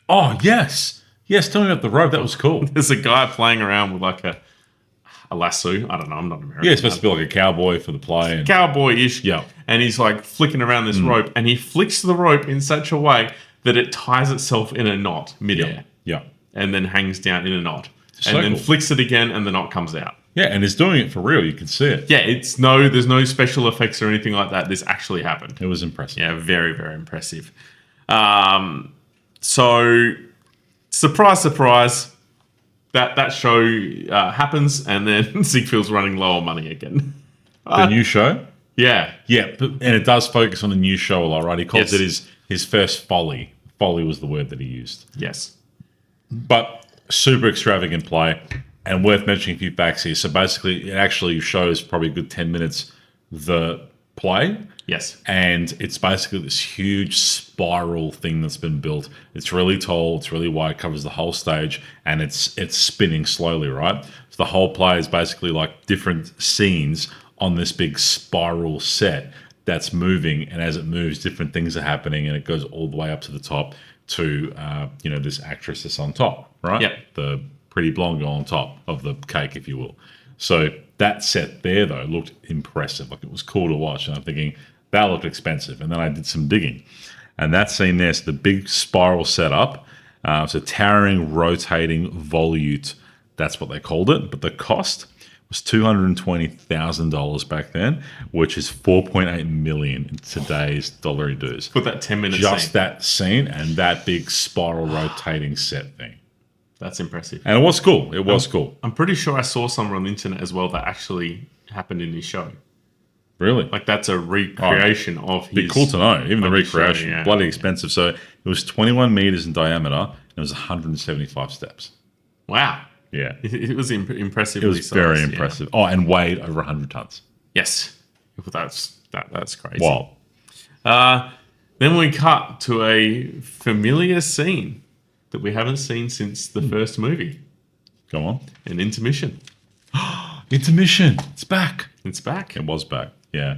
Oh, yes. Yes, tell me about the rope. That was cool. There's a guy playing around with like a a lasso. I don't know. I'm not American. Yeah, it's supposed to be like a cowboy for the play. And, Cowboy-ish. Yeah. And he's like flicking around this rope, and he flicks the rope in such a way that it ties itself in a knot midair. Yeah. And then hangs down in a knot. So and then cool. flicks it again, and the knot comes out. Yeah, and it's doing it for real. You can see it. Yeah, there's no special effects or anything like that. This actually happened. It was impressive. Yeah, very, very impressive. So, surprise, surprise, that show happens, and then Ziegfeld's running low on money again. The new show? Yeah. Yeah, and it does focus on the new show a lot, right? He calls Yes. it his first folly. Folly was the word that he used. Yes. But super extravagant play, and worth mentioning a few facts here. So basically, it actually shows probably a good 10 minutes the play. Yes. And it's basically this huge spiral thing that's been built. It's really tall, it's really wide, covers the whole stage, and it's spinning slowly, right? So the whole play is basically like different scenes on this big spiral set that's moving, and as it moves, different things are happening, and it goes all the way up to the top to this actress that's on top, right? Yep. The pretty blonde girl on top of the cake, if you will. So that set there, though, looked impressive. Like, it was cool to watch, and I'm thinking that looked expensive. And then I did some digging, and that scene there's the big spiral setup. So towering, rotating volute. That's what they called it. But the cost was $220,000 back then, which is $4.8 million in today's dollary dues. Put that 10-minute Just scene. that scene and that big spiral rotating set thing. That's impressive. And it was cool. It was cool. I'm pretty sure I saw somewhere on the internet as well that actually happened in his show. Really? Like, that's a recreation of his... Be cool to know. Even the of his show, recreation, yeah. bloody expensive. So it was 21 meters in diameter, and it was 175 steps. Wow. Yeah. It was impressive. It was very impressive. Oh, and weighed over 100 tons. Yes. That's crazy. Wow. Then we cut to a familiar scene that we haven't seen since the first movie. Go on. An intermission. Intermission. It's back. It's back. It was back. Yeah.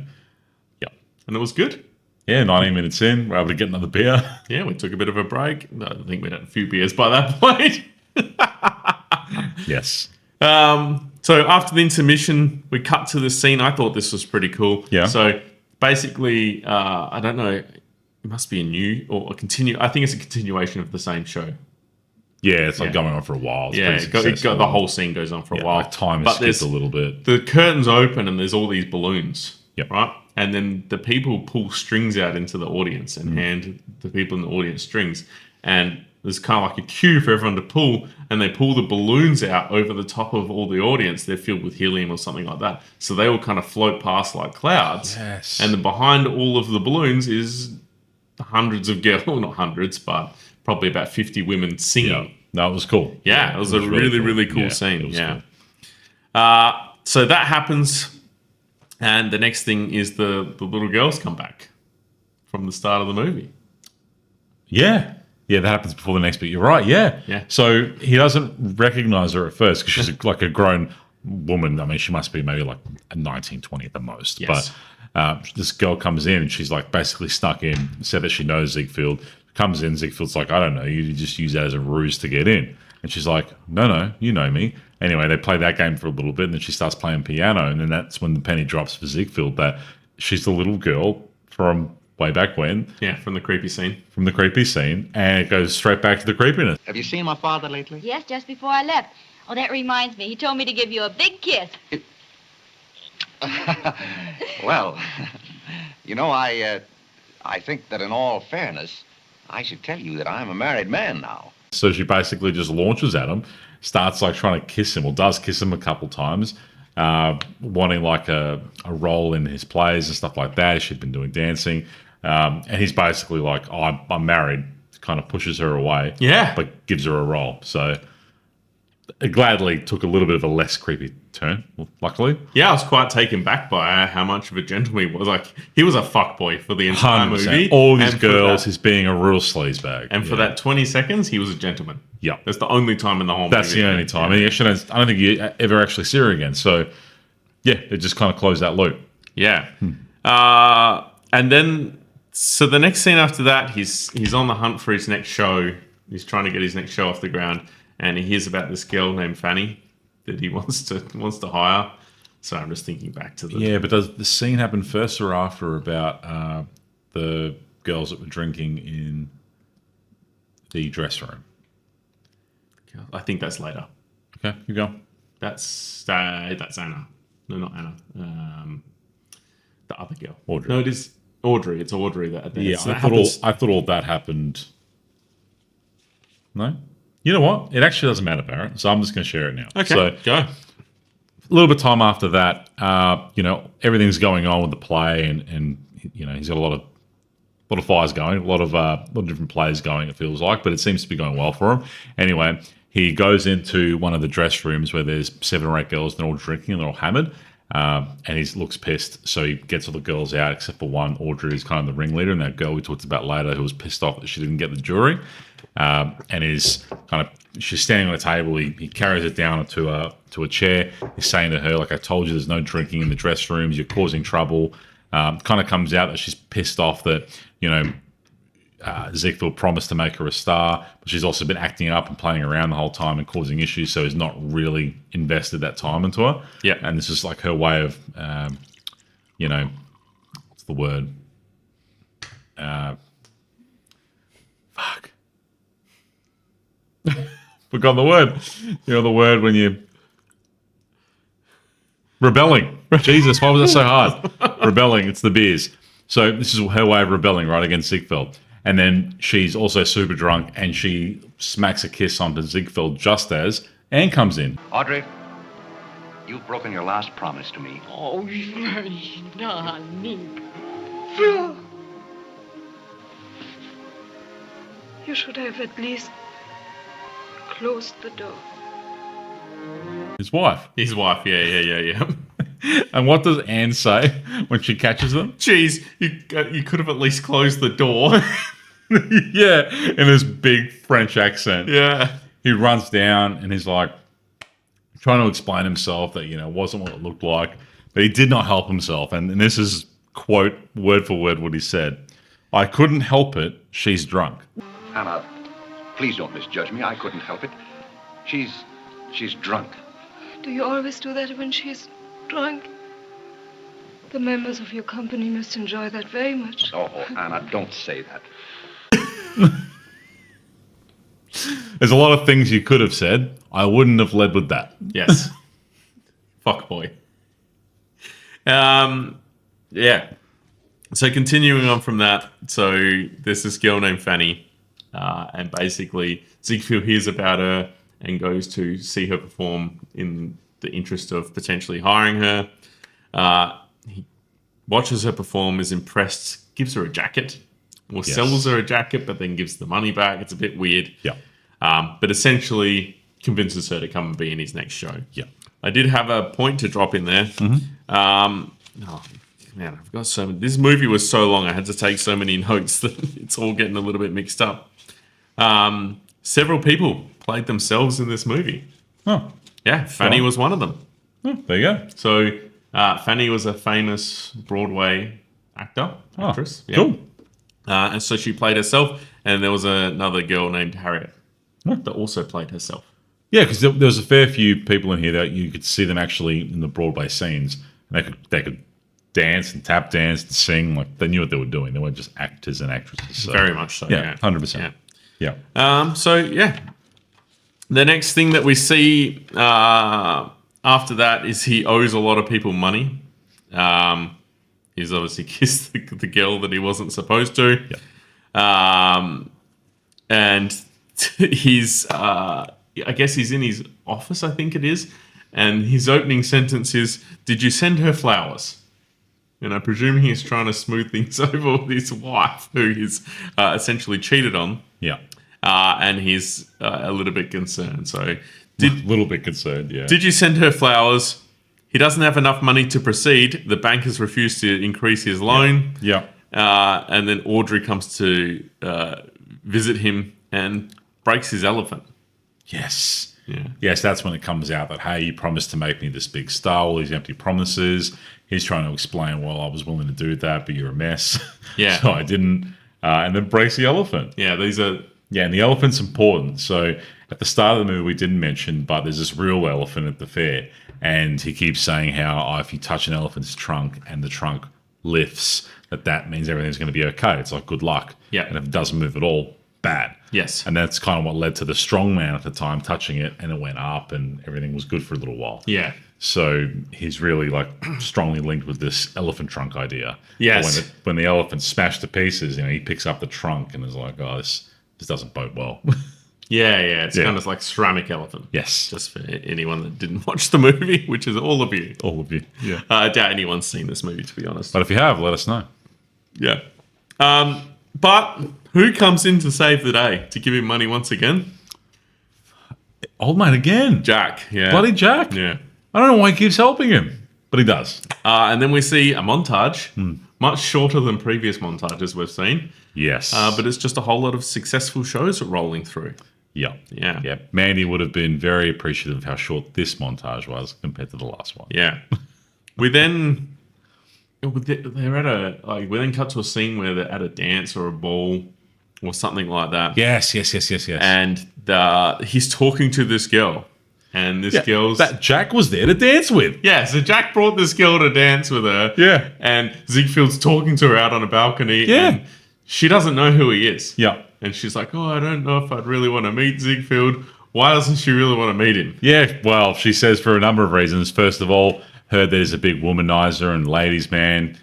Yeah. And it was good. Yeah, 19 minutes in, we're able to get another beer. Yeah, we took a bit of a break. I think we'd had a few beers by that point. Yes. So after the intermission, we cut to the scene. I thought this was pretty cool. Yeah. So basically, I don't know, it must be a new or a continue. I think it's a continuation of the same show. Yeah, it's like going on for a while. It's Yeah, pretty the whole scene goes on for a while. Like time But is there's- skipped a little bit. The curtains open and there's all these balloons. Yep. Right? And then the people pull strings out into the audience and hand the people in the audience strings. And there's kind of like a cue for everyone to pull, and they pull the balloons out over the top of all the audience. They're filled with helium or something like that. So they all kind of float past like clouds. Yes. And then behind all of the balloons is hundreds of girls, well, not hundreds, but probably about 50 women singing. Yeah. No, it was cool. Yeah, it was a really cool Yeah, scene. it was Yeah. cool. So that happens, and the next thing is the little girls come back from the start of the movie. Yeah. Yeah, that happens before the next bit. You're right. Yeah. Yeah. So he doesn't recognize her at first because she's like a grown woman. I mean, she must be maybe like 19, 20 at the most. Yes. But this girl comes in and she's like basically snuck in, said that she knows Ziegfeld. Comes in, Ziegfeld's like, I don't know, you just use that as a ruse to get in. And she's like, no, you know me. Anyway, they play that game for a little bit, and then she starts playing piano, and then that's when the penny drops for Ziegfeld that she's the little girl from way back when, Yeah, from the creepy scene. from the creepy scene, and it goes straight back to the creepiness. Have you seen my father lately? Yes, just before I left. Oh, that reminds me. He told me to give you a big kiss. Well, I think that in all fairness, I should tell you that I'm a married man now. So she basically just launches at him, starts like trying to kiss him, or does kiss him a couple times, wanting like a role in his plays and stuff like that. She'd been doing dancing. And he's basically like, oh, I'm married, kind of pushes her away. Yeah. But gives her a role. So it gladly took a little bit of a less creepy turn, luckily. Yeah, I was quite taken back by how much of a gentleman he was. Like, he was a fuckboy for the entire 100%. movie. All these And for girls, that- he's being a real sleazebag. And for that 20 seconds, he was a gentleman. Yeah. That's the only time in the whole That's movie. the only time. I mean, actually, I don't think you ever actually see her again. So, yeah, it just kind of closed that loop. Yeah. And then, so the next scene after that, he's on the hunt for his next show. He's trying to get his next show off the ground. And he hears about this girl named Fanny. that he wants to hire. So I'm just thinking back to the Yeah, but does the scene happen first or after about the girls that were drinking in the dress room? I think that's later. Okay, you go. That's Anna. No, not Anna. The other girl. Audrey. No, it is Audrey. It's Audrey Yeah, so I that thought happens- all that happened. No, you know what? It actually doesn't matter, Barrett. So I'm just going to share it now. Okay, So go. a little bit of time after that, everything's going on with the play, and he's got a lot of fires going, a lot of different plays going. It feels like, but it seems to be going well for him. Anyway, he goes into one of the dress rooms where there's 7 or 8 girls, and they're all drinking and they're all hammered. And he looks pissed, so he gets all the girls out except for one. Audrey is kind of the ringleader, and that girl we talked about later who was pissed off that she didn't get the jury, and is kind of she's standing on a table. He carries it down to a chair. He's saying to her, like, I told you, there's no drinking in the dress rooms. You're causing trouble. Kind of comes out that she's pissed off that Ziegfeld promised to make her a star, but she's also been acting up and playing around the whole time and causing issues, so he's not really invested that time into her. Yeah. And this is like her way of, what's the word? Fuck. Forgot the word. The word when you... Rebelling. Jesus, why was that so hard? Rebelling, it's the beers. So this is her way of rebelling, right, against Ziegfeld. And then she's also super drunk, and she smacks a kiss onto Ziegfeld just as Anne comes in. Audrey, you've broken your last promise to me. Oh, yes, darling. Flo. You should have at least closed the door. His wife. Yeah. And what does Anne say when she catches them? Jeez, you could have at least closed the door. Yeah, in this big French accent. Yeah. He runs down and he's like trying to explain himself that, it wasn't what it looked like. But he did not help himself. And this is, quote, word for word what he said. I couldn't help it. She's drunk. Anna, please don't misjudge me. I couldn't help it. She's drunk. Do you always do that when she's drunk? The members of your company must enjoy that very much. Oh, Anna, don't say that. There's a lot of things you could have said. I wouldn't have led with that. Yes. Fuck boy. Yeah. So continuing on from that, so there's this girl named Fanny, and basically Ziegfeld hears about her and goes to see her perform in the interest of potentially hiring her. He watches her perform, is impressed, gives her a jacket, or Yes. sells her a jacket, but then gives the money back. It's a bit weird. Yeah. But essentially convinces her to come and be in his next show. Yeah. I did have a point to drop in there. Oh, man, I've got so many. This movie was so long, I had to take so many notes that it's all getting a little bit mixed up. Several people played themselves in this movie. Oh, Yeah, Fanny was one of them. there you go. So Fanny was a famous Broadway actress. Yeah. Cool. And so she played herself, and there was another girl named Harriet that also played herself. Yeah, because there was a fair few people in here that you could see them actually in the Broadway scenes. And they could dance and tap dance and sing. Like, they knew what they were doing. They weren't just actors and actresses. So. Very much so. Yeah, Yeah, 100%. Yeah. Yeah. So yeah, the next thing that we see after that is he owes a lot of people money. He's obviously kissed the girl that he wasn't supposed to. Yeah. And he's, I guess he's in his office, I think it is. And his opening sentence is, "Did you send her flowers?" And I presume he's trying to smooth things over with his wife, who he's essentially cheated on. Yeah. And he's a little bit concerned. So, A little bit concerned, yeah. did you send her flowers? He doesn't have enough money to proceed. The bank has refused to increase his loan. Yeah. And then Audrey comes to visit him and breaks his elephant. Yes. Yeah. Yes, that's when it comes out that, hey, you promised to make me this big star, all these empty promises. He's trying to explain, well, I was willing to do that, but you're a mess. Yeah. So I didn't. And then breaks the elephant. Yeah, these are Yeah, and the elephant's important. So at the start of the movie, we didn't mention, but there's this real elephant at the fair, and he keeps saying how if you touch an elephant's trunk and the trunk lifts, that means everything's going to be okay. It's like good luck. Yeah. And if it doesn't move at all, bad. Yes. And that's kind of what led to the strong man at the time touching it, and it went up, and everything was good for a little while. Yeah. So he's really like strongly linked with this elephant trunk idea. Yes. But when the elephant smashed to pieces, he picks up the trunk and is like, "Oh, this doesn't bode well." Yeah. It's kind of like ceramic elephant. Yes. Just for anyone that didn't watch the movie, which is all of you. All of you. Yeah. I doubt anyone's seen this movie, to be honest. But if you have, let us know. Yeah. But who comes in to save the day, to give him money once again? Old mate again. Jack. Yeah. Bloody Jack. Yeah. I don't know why he keeps helping him, but he does. And then we see a montage, much shorter than previous montages we've seen. Yes. But it's just a whole lot of successful shows rolling through. Yeah. Yeah. Yeah. Mandy would have been very appreciative of how short this montage was compared to the last one. Yeah. We then they're at we then cut to a scene where they're at a dance or a ball or something like that. Yes. And he's talking to this girl. And this girl's... That Jack was there to dance with. Yeah, so Jack brought this girl to dance with her. Yeah. And Ziegfeld's talking to her out on a balcony. Yeah. And she doesn't know who he is. Yeah. And she's like, I don't know if I'd really want to meet Ziegfeld. Why doesn't she really want to meet him? Yeah, well, she says for a number of reasons. First of all, heard that he's a big womanizer and ladies' man,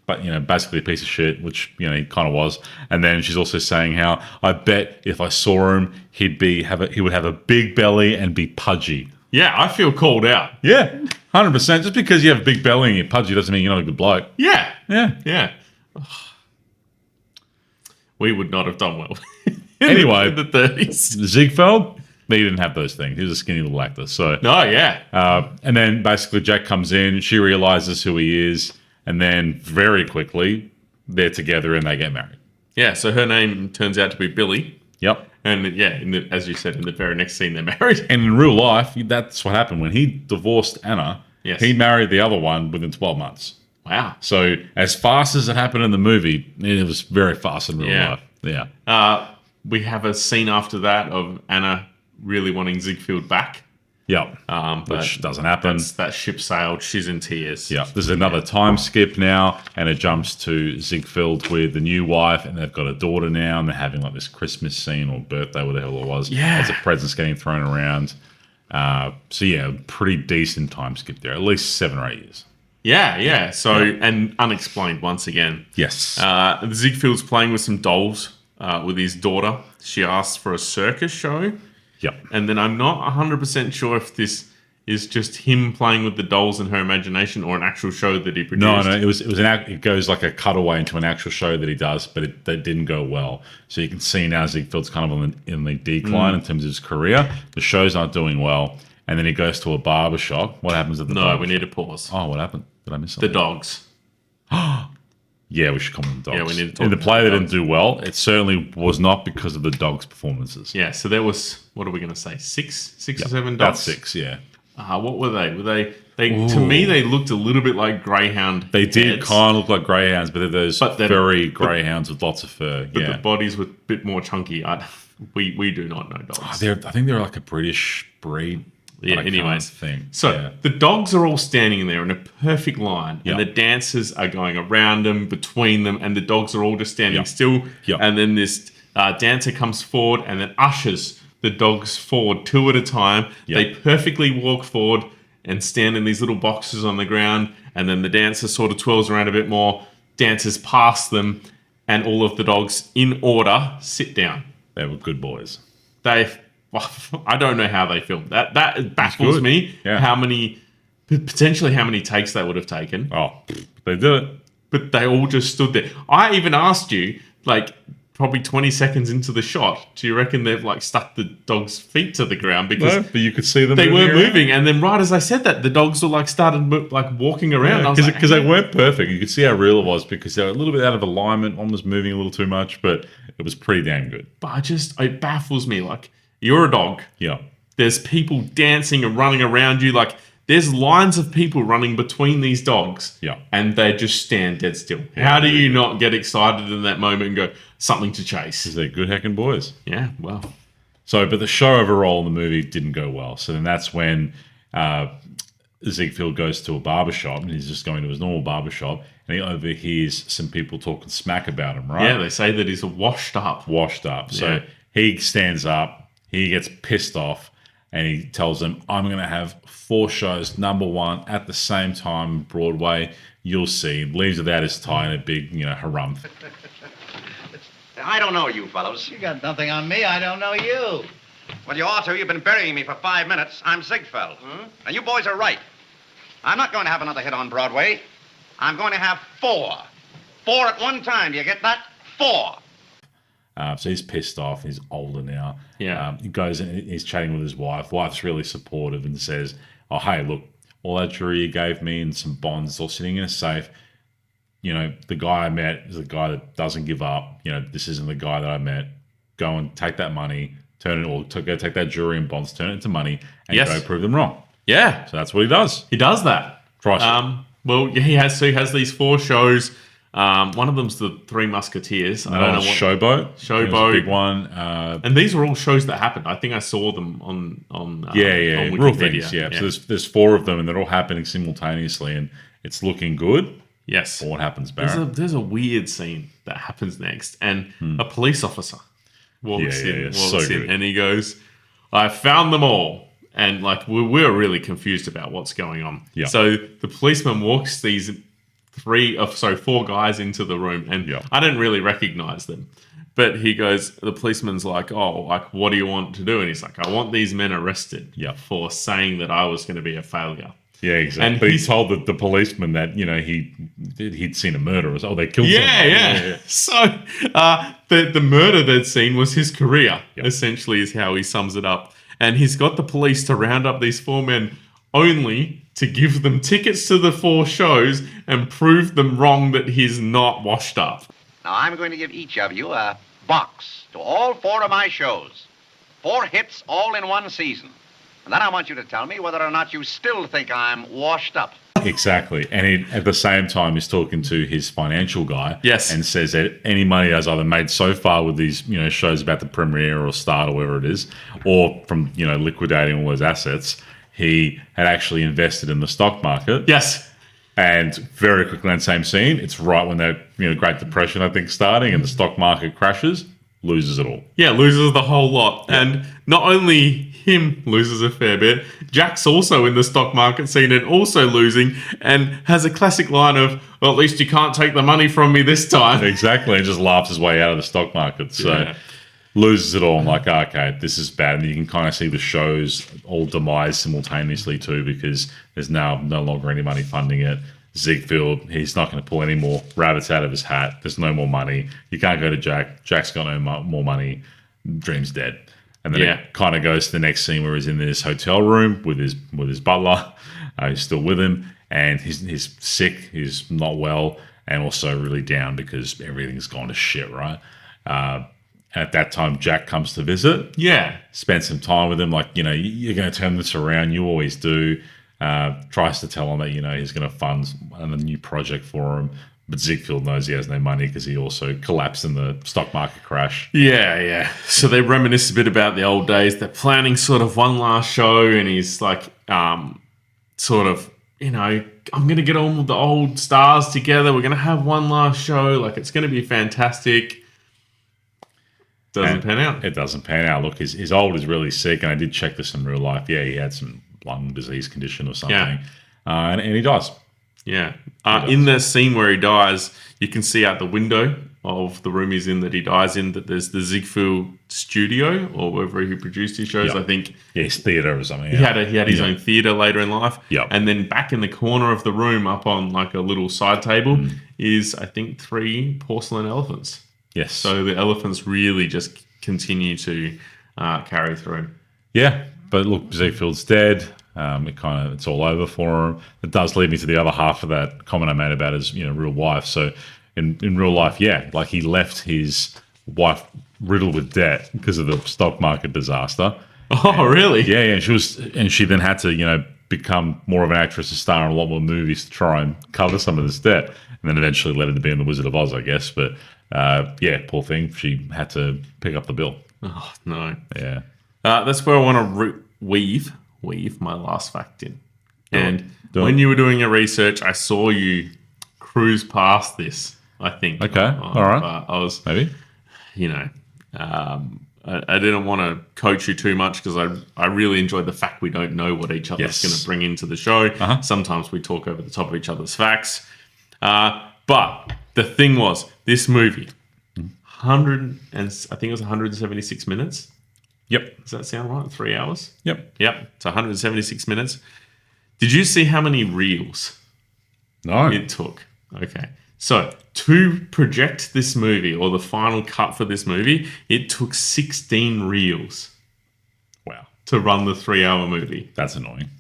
but, basically a piece of shit, which, he kind of was. And then she's also saying how, I bet if I saw him, he would have a big belly and be pudgy. Yeah, I feel called out. Yeah, 100%. Just because you have a big belly and you're pudgy doesn't mean you're not a good bloke. Yeah. Yeah. Yeah. We would not have done well. Anyway, in the 30s. Ziegfeld, he didn't have those things. He was a skinny little actor. So No, yeah. and then basically Jack comes in, she realizes who he is, and then very quickly they're together and they get married. Yeah, so her name turns out to be Billy. Yep. And yeah, as you said, in the very next scene, they're married. And in real life, that's what happened. When he divorced Anna, Yes. he married the other one within 12 months. Wow. So as fast as it happened in the movie, it was very fast in real life. Yeah. We have a scene after that of Anna really wanting Ziegfeld back. Yep. But Which doesn't happen. That ship sailed. She's in tears. Yeah. There's another time skip now, and it jumps to Ziegfeld with the new wife, and they've got a daughter now, and they're having like this Christmas scene or birthday, whatever the hell it was. Yeah. Lots of presents getting thrown around. So yeah, pretty decent time skip there. At least 7 or 8 years. Yeah. So, and unexplained once again. Yes. Ziegfeld's playing with some dolls with his daughter. She asked for a circus show. Yep. And then I'm not 100% sure if this is just him playing with the dolls in her imagination or an actual show that he produced. No, it goes like a cutaway into an actual show that he does, but that didn't go well. So you can see now Ziegfeld's kind of in the decline in terms of his career. The show's not doing well, and then he goes to a barber shop. What happens at the barber No, we shop? need to pause. Oh, what happened? Did I miss The something? dogs. Yeah, we should comment on the dogs. Yeah, we need to talk In the about play, the they dogs. didn't do well. It certainly was not because of the dogs' performances. Yeah, so there was, what are we going to say, six or seven About dogs? 6, yeah. What were they? To me, they looked a little bit like greyhound. They did heads, kind of look like greyhounds, but they're those very greyhounds with lots of fur. but Yeah. the bodies were a bit more chunky. We do not know dogs. I think they're like a British breed. Yeah, but I can't anyways. think. So Yeah. the dogs are all standing there in a perfect line, Yeah. and the dancers are going around them, between them, and the dogs are all just standing Yeah. still. Yeah. And then this dancer comes forward and then ushers the dogs forward 2 at a time. Yeah. They perfectly walk forward and stand in these little boxes on the ground, and then the dancer sort of twirls around a bit more, dances past them, and all of the dogs, in order, sit down. They were good boys. I don't know how they filmed that. That baffles good. me. Yeah. Potentially how many takes they would have taken. Oh, they did it. But they all just stood there. I even asked you, like, probably 20 seconds into the shot, do you reckon they've like stuck the dog's feet to the ground because No, but you could see them. they weren't around. moving? And then right as I said that, the dogs were like started walking around. I was Because like, they weren't perfect. You could see how real it was because they were a little bit out of alignment. One was moving a little too much, but it was pretty damn good. but it baffles me. Like, you're a dog. Yeah. There's people dancing and running around you. Like, there's lines of people running between these dogs. Yeah. And they just stand dead still. How do you not get excited in that moment and go, something to chase? Because they're good heckin' boys. Yeah, well. So, but the show overall in the movie didn't go well. So then that's when Ziegfeld goes to a barbershop, and he's just going to his normal barbershop, and he overhears some people talking smack about him, right? Yeah, they say that he's washed up. So he stands up, he gets pissed off, and he tells them, I'm going to have 4 shows, number 1, at the same time, Broadway. You'll see. Leaves without his tie and a big, harumph. I don't know you fellows. You got nothing on me. I don't know you. Well, you ought to. You've been burying me for 5 minutes. I'm Ziegfeld. And you boys are right. I'm not going to have another hit on Broadway. I'm going to have 4. 4 at one time. Do you get that? 4. So he's pissed off. He's older now. Yeah. He goes and he's chatting with his wife. Wife's really supportive and says, oh, hey, look, all that jewelry you gave me and some bonds all sitting in a safe. The guy I met is the guy that doesn't give up. This isn't the guy that I met. Go and take that money, go take that jewelry and bonds, turn it into money, and go prove them wrong. Yeah. So that's what he does. He does that. Well, he has these 4 shows. One of them's the Three Musketeers. I don't know what Showboat. Showboat, a big one. And these are all shows that happened. I think I saw them on real Wikipedia. things. Yeah. So there's 4 of them, and they're all happening simultaneously, and it's looking good. Yes. For what happens, Barrett? There's a weird scene that happens next, and a police officer walks in, and he goes, "I found them all." And we're really confused about what's going on. Yeah. So the policeman walks these 4 guys into the room, and I didn't really recognize them. But the policeman's like, oh, what do you want to do? And he's like, I want these men arrested for saying that I was going to be a failure. Yeah, exactly. And but he told the policeman that, he'd seen a murder. They killed someone. Yeah. So the murder they'd seen was his career, essentially, is how he sums it up. And he's got the police to round up these 4 men only to give them tickets to the 4 shows and prove them wrong that he's not washed up. Now, I'm going to give each of you a box to all 4 of my shows. 4 hits all in one season. And then I want you to tell me whether or not you still think I'm washed up. Exactly. And at the same time, he's talking to his financial guy. Yes. And says that any money has either made so far with these, shows about the premiere or start or whatever it is, or from, liquidating all those assets, he had actually invested in the stock market. Yes. And very quickly in that same scene, it's right when the Great Depression, I think, starting, and the stock market crashes, loses it all. Yeah, loses the whole lot. Yeah. And not only him loses a fair bit, Jack's also in the stock market scene and also losing, and has a classic line of, well, at least you can't take the money from me this time. Exactly, and just laughs his way out of the stock market. So loses it all. I'm like, okay, this is bad. And you can kind of see the shows all demise simultaneously too, because there's now no longer any money funding it. Ziegfeld, he's not going to pull any more rabbits out of his hat. There's no more money. You can't go to Jack. Jack's got no more money. Dream's dead. And then it kind of goes to the next scene where he's in this hotel room with his butler. He's still with him, and he's sick. He's not well, and also really down because everything's gone to shit, right? At that time, Jack comes to visit. Yeah. Spends some time with him. Like, you're going to turn this around. You always do. Tries to tell him that, he's going to fund a new project for him. But Ziegfeld knows he has no money because he also collapsed in the stock market crash. Yeah. So they reminisce a bit about the old days. They're planning sort of one last show, and he's like, I'm going to get all the old stars together. We're going to have one last show. Like, it's going to be fantastic. Doesn't pan out. It doesn't pan out. Look, his old is really sick, and I did check this in real life. Yeah, he had some lung disease condition or something. Yeah. And he dies. Yeah. In the scene where he dies, you can see out the window of the room he's in that he dies in that there's the Ziegfeld studio, or wherever he produced his shows, I think. Yeah, his theatre or something. He had his own theatre later in life. Yeah. And then back in the corner of the room, up on like a little side table, is, I think, 3 porcelain elephants. Yes. So the elephants really just continue to carry through. Yeah. But look, Ziegfeld's dead. It's all over for him. It does lead me to the other half of that comment I made about his, real wife. So in real life, like he left his wife riddled with debt because of the stock market disaster. Oh, really? Yeah. She then had to, become more of an actress to star in a lot more movies to try and cover some of this debt, and then eventually led her to be in The Wizard of Oz, I guess. But yeah, poor thing, she had to pick up the bill. Oh, no. Yeah. That's where I want to weave my last fact in. And Do it. when you were doing your research, I saw you cruise past this, I think. Okay, all right. I was, Maybe. you know, I didn't want to coach you too much because I really enjoyed the fact we don't know what each other's going to bring into the show. Sometimes we talk over the top of each other's facts. But the thing was, this movie, I think it was 176 minutes. Yep. Does that sound right? 3 hours? Yep. Yep. It's 176 minutes. Did you see how many reels No. it took? Okay. So to project this movie or the final cut for this movie, it took 16 reels Wow. to run the 3-hour movie. That's annoying.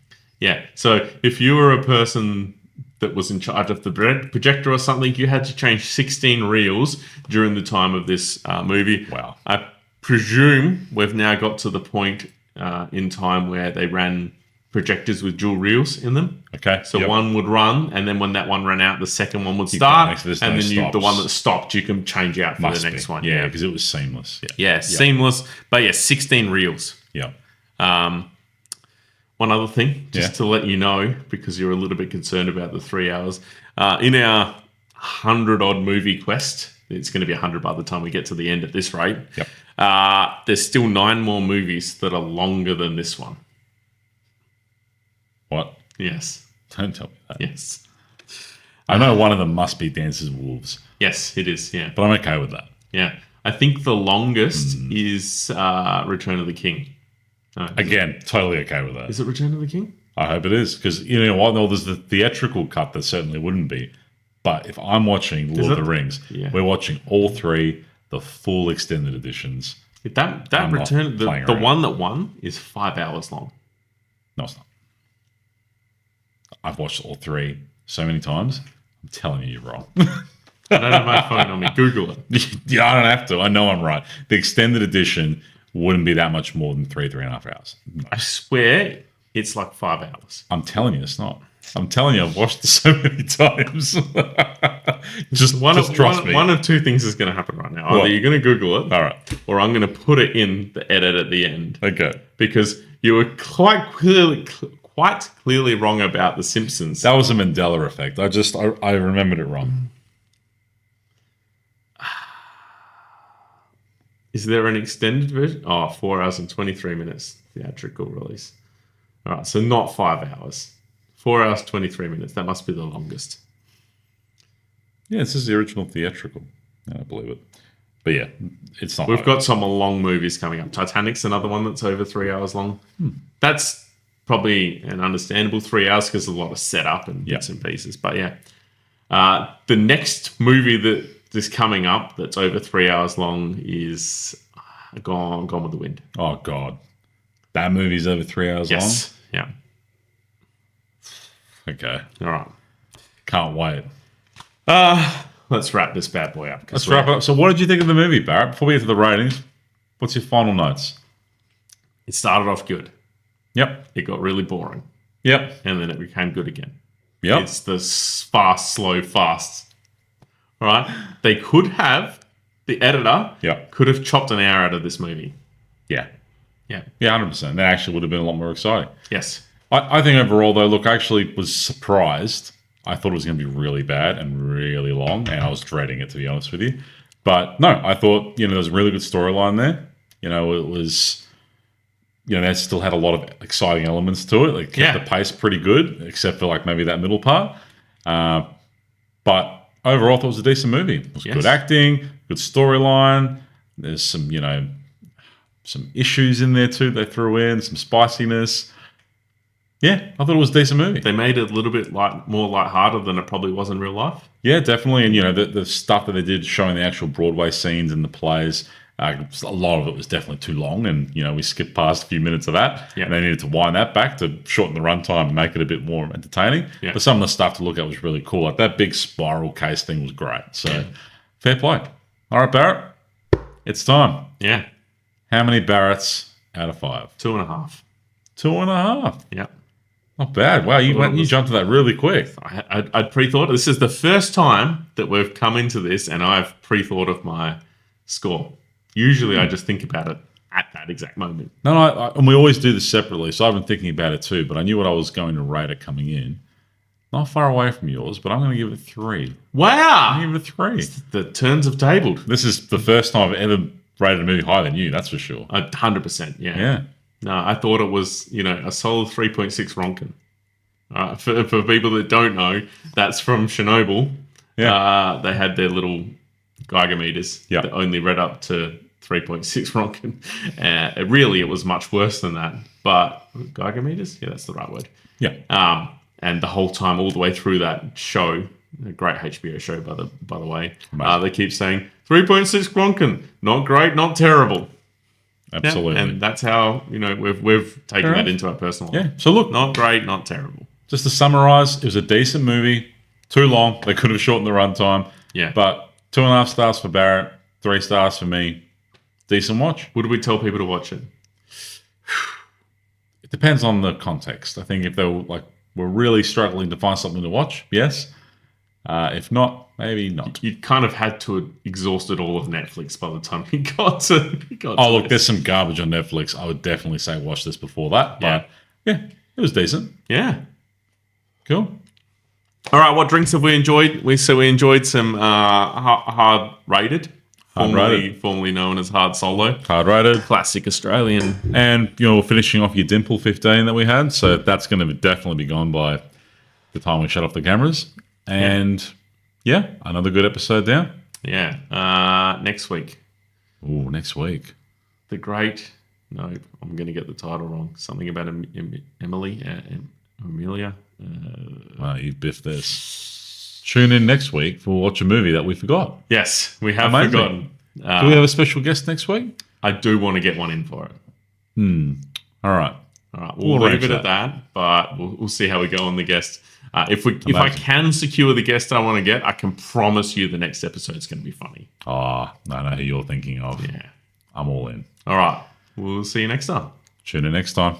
Yeah. So if you were a person that was in charge of the projector or something, you had to change 16 reels during the time of this movie. Wow. I presume we've now got to the point in time where they ran projectors with dual reels in them. Okay. So one would run, and then when that one ran out, the second one would start, so there's and no then the one stops. that stopped, you can change out for Must the next be. one. Yeah, because it was seamless. Yeah, seamless. But yeah, 16 reels. Yeah. One other thing, just to let you know, because you're a little bit concerned about the 3 hours, in our 100-odd movie quest, it's going to be 100 by the time we get to the end at this rate, there's still 9 more movies that are longer than this one. What? Yes. Don't tell me that. Yes. I know one of them must be Dances with Wolves, Yes, it is, yeah. but I'm okay with that. Yeah. I think the longest is Return of the King. Again, totally okay with that. Is it Return of the King? I hope it is, because you know what? No, there's the theatrical cut that certainly wouldn't be. But if I'm watching Lord of the Rings, we're watching all 3, the full extended editions. That I'm Return, not the playing around. one that won is 5 hours long. No, it's not. I've watched all 3 so many times. I'm telling you, you're wrong. I don't have my phone on me. Google it. Yeah, I don't have to. I know I'm right. The extended edition wouldn't be that much more than 3.5 hours. No. I swear it's like 5 hours. I'm telling you, it's not. I'm telling you, I've watched it so many times. just trust me. One of two things is going to happen right now. Either What? you're going to Google it, All right. or I'm going to put it in the edit at the end. Okay. Because you were quite clearly wrong about The Simpsons. That was a Mandela effect. I remembered it wrong. Is there an extended version? Oh, 4 hours and 23 minutes theatrical release. All right, so not 5 hours. 4 hours, 23 minutes. That must be the longest. Yeah, this is the original theatrical. I don't believe it. But yeah, it's not. We've got some long movies coming up. Titanic's another one that's over 3 hours long. That's probably an understandable 3 hours because there's a lot of setup and bits and pieces. But yeah, the next movie that is coming up that's over 3 hours long is Gone with the Wind. Oh, God. That movie's over 3 hours long? Yes. Yeah. Okay. All right. Can't wait. Let's wrap this bad boy up. Let's wrap it up. So what did you think of the movie, Barrett? Before we get to the ratings, what's your final notes? It started off good. Yep. It got really boring. Yep. And then it became good again. Yep. It's the fast, slow, fast. All right? They could have, the editor could have chopped an hour out of this movie. Yeah. Yeah. Yeah, 100%. That actually would have been a lot more exciting. Yes. I think overall, though, look, I actually was surprised. I thought it was going to be really bad and really long, and I was dreading it, to be honest with you. But no, I thought, there was a really good storyline there. It was, they still had a lot of exciting elements to it. Like, kept the pace pretty good, except for, like, maybe that middle part. But overall, I thought it was a decent movie. It was good acting, good storyline. There's some, some issues in there, too, they threw in, some spiciness. Yeah, I thought it was a decent movie. They made it a little bit more lighthearted than it probably was in real life. Yeah, definitely. And, the stuff that they did showing the actual Broadway scenes and the plays, a lot of it was definitely too long. And, we skipped past a few minutes of that. Yeah. And they needed to wind that back to shorten the runtime and make it a bit more entertaining. Yeah. But some of the stuff to look at was really cool. Like that big spiral case thing was great. So, fair play. All right, Barrett, it's time. Yeah. How many Barretts out of 5? 2.5. 2.5. Yeah. Not bad. Wow, you jumped to that really quick. I'd pre-thought. This is the first time that we've come into this and I've pre-thought of my score. Usually I just think about it at that exact moment. No, and we always do this separately, so I've been thinking about it too, but I knew what I was going to rate it coming in. Not far away from yours, but I'm going to give it 3. Wow! I'm going to give it a 3. The turns have tabled. This is the first time I've ever rated a movie higher than you, that's for sure. 100%, yeah. Yeah. No, I thought it was, a solid 3.6 Ronkin. For people that don't know, that's from Chernobyl. Yeah. They had their little Geiger meters that only read up to 3.6 Ronkin. Really, it was much worse than that. But Geiger meters? Yeah, that's the right word. Yeah. And the whole time, all the way through that show, a great HBO show, by the way, they keep saying 3.6 Ronkin, not great, not terrible. Absolutely. Yeah, and that's how we've taken that into our personal life. Yeah. So look, not great, not terrible. Just to summarize, it was a decent movie. Too long. They could have shortened the runtime. Yeah. But 2.5 stars for Barrett, 3 stars for me. Decent watch. Would we tell people to watch it? It depends on the context. I think if they were really struggling to find something to watch, yes. If not, maybe not. You kind of had to have exhausted all of Netflix by the time you got to. Look, there's some garbage on Netflix. I would definitely say watch this before that. But yeah, it was decent. Yeah. Cool. All right, what drinks have we enjoyed? We enjoyed some hard rated, formerly known as hard solo. Hard rated. Classic Australian. And finishing off your Dimple 15 that we had. So that's going to definitely be gone by the time we shut off the cameras. And another good episode down. Yeah. Next week. Ooh, next week. The great. No, I'm going to get the title wrong. Something about Amelia. Wow, you biffed this. Tune in next week for Watch a Movie that we forgot. Yes, we have forgotten. Do we have a special guest next week? I do want to get one in for it. All right. We'll leave it at that, but we'll see how we go on the guest. If I can secure the guest I want to get, I can promise you the next episode's going to be funny. Oh, I know who you're thinking of. Yeah. I'm all in. All right. We'll see you next time. Tune in next time.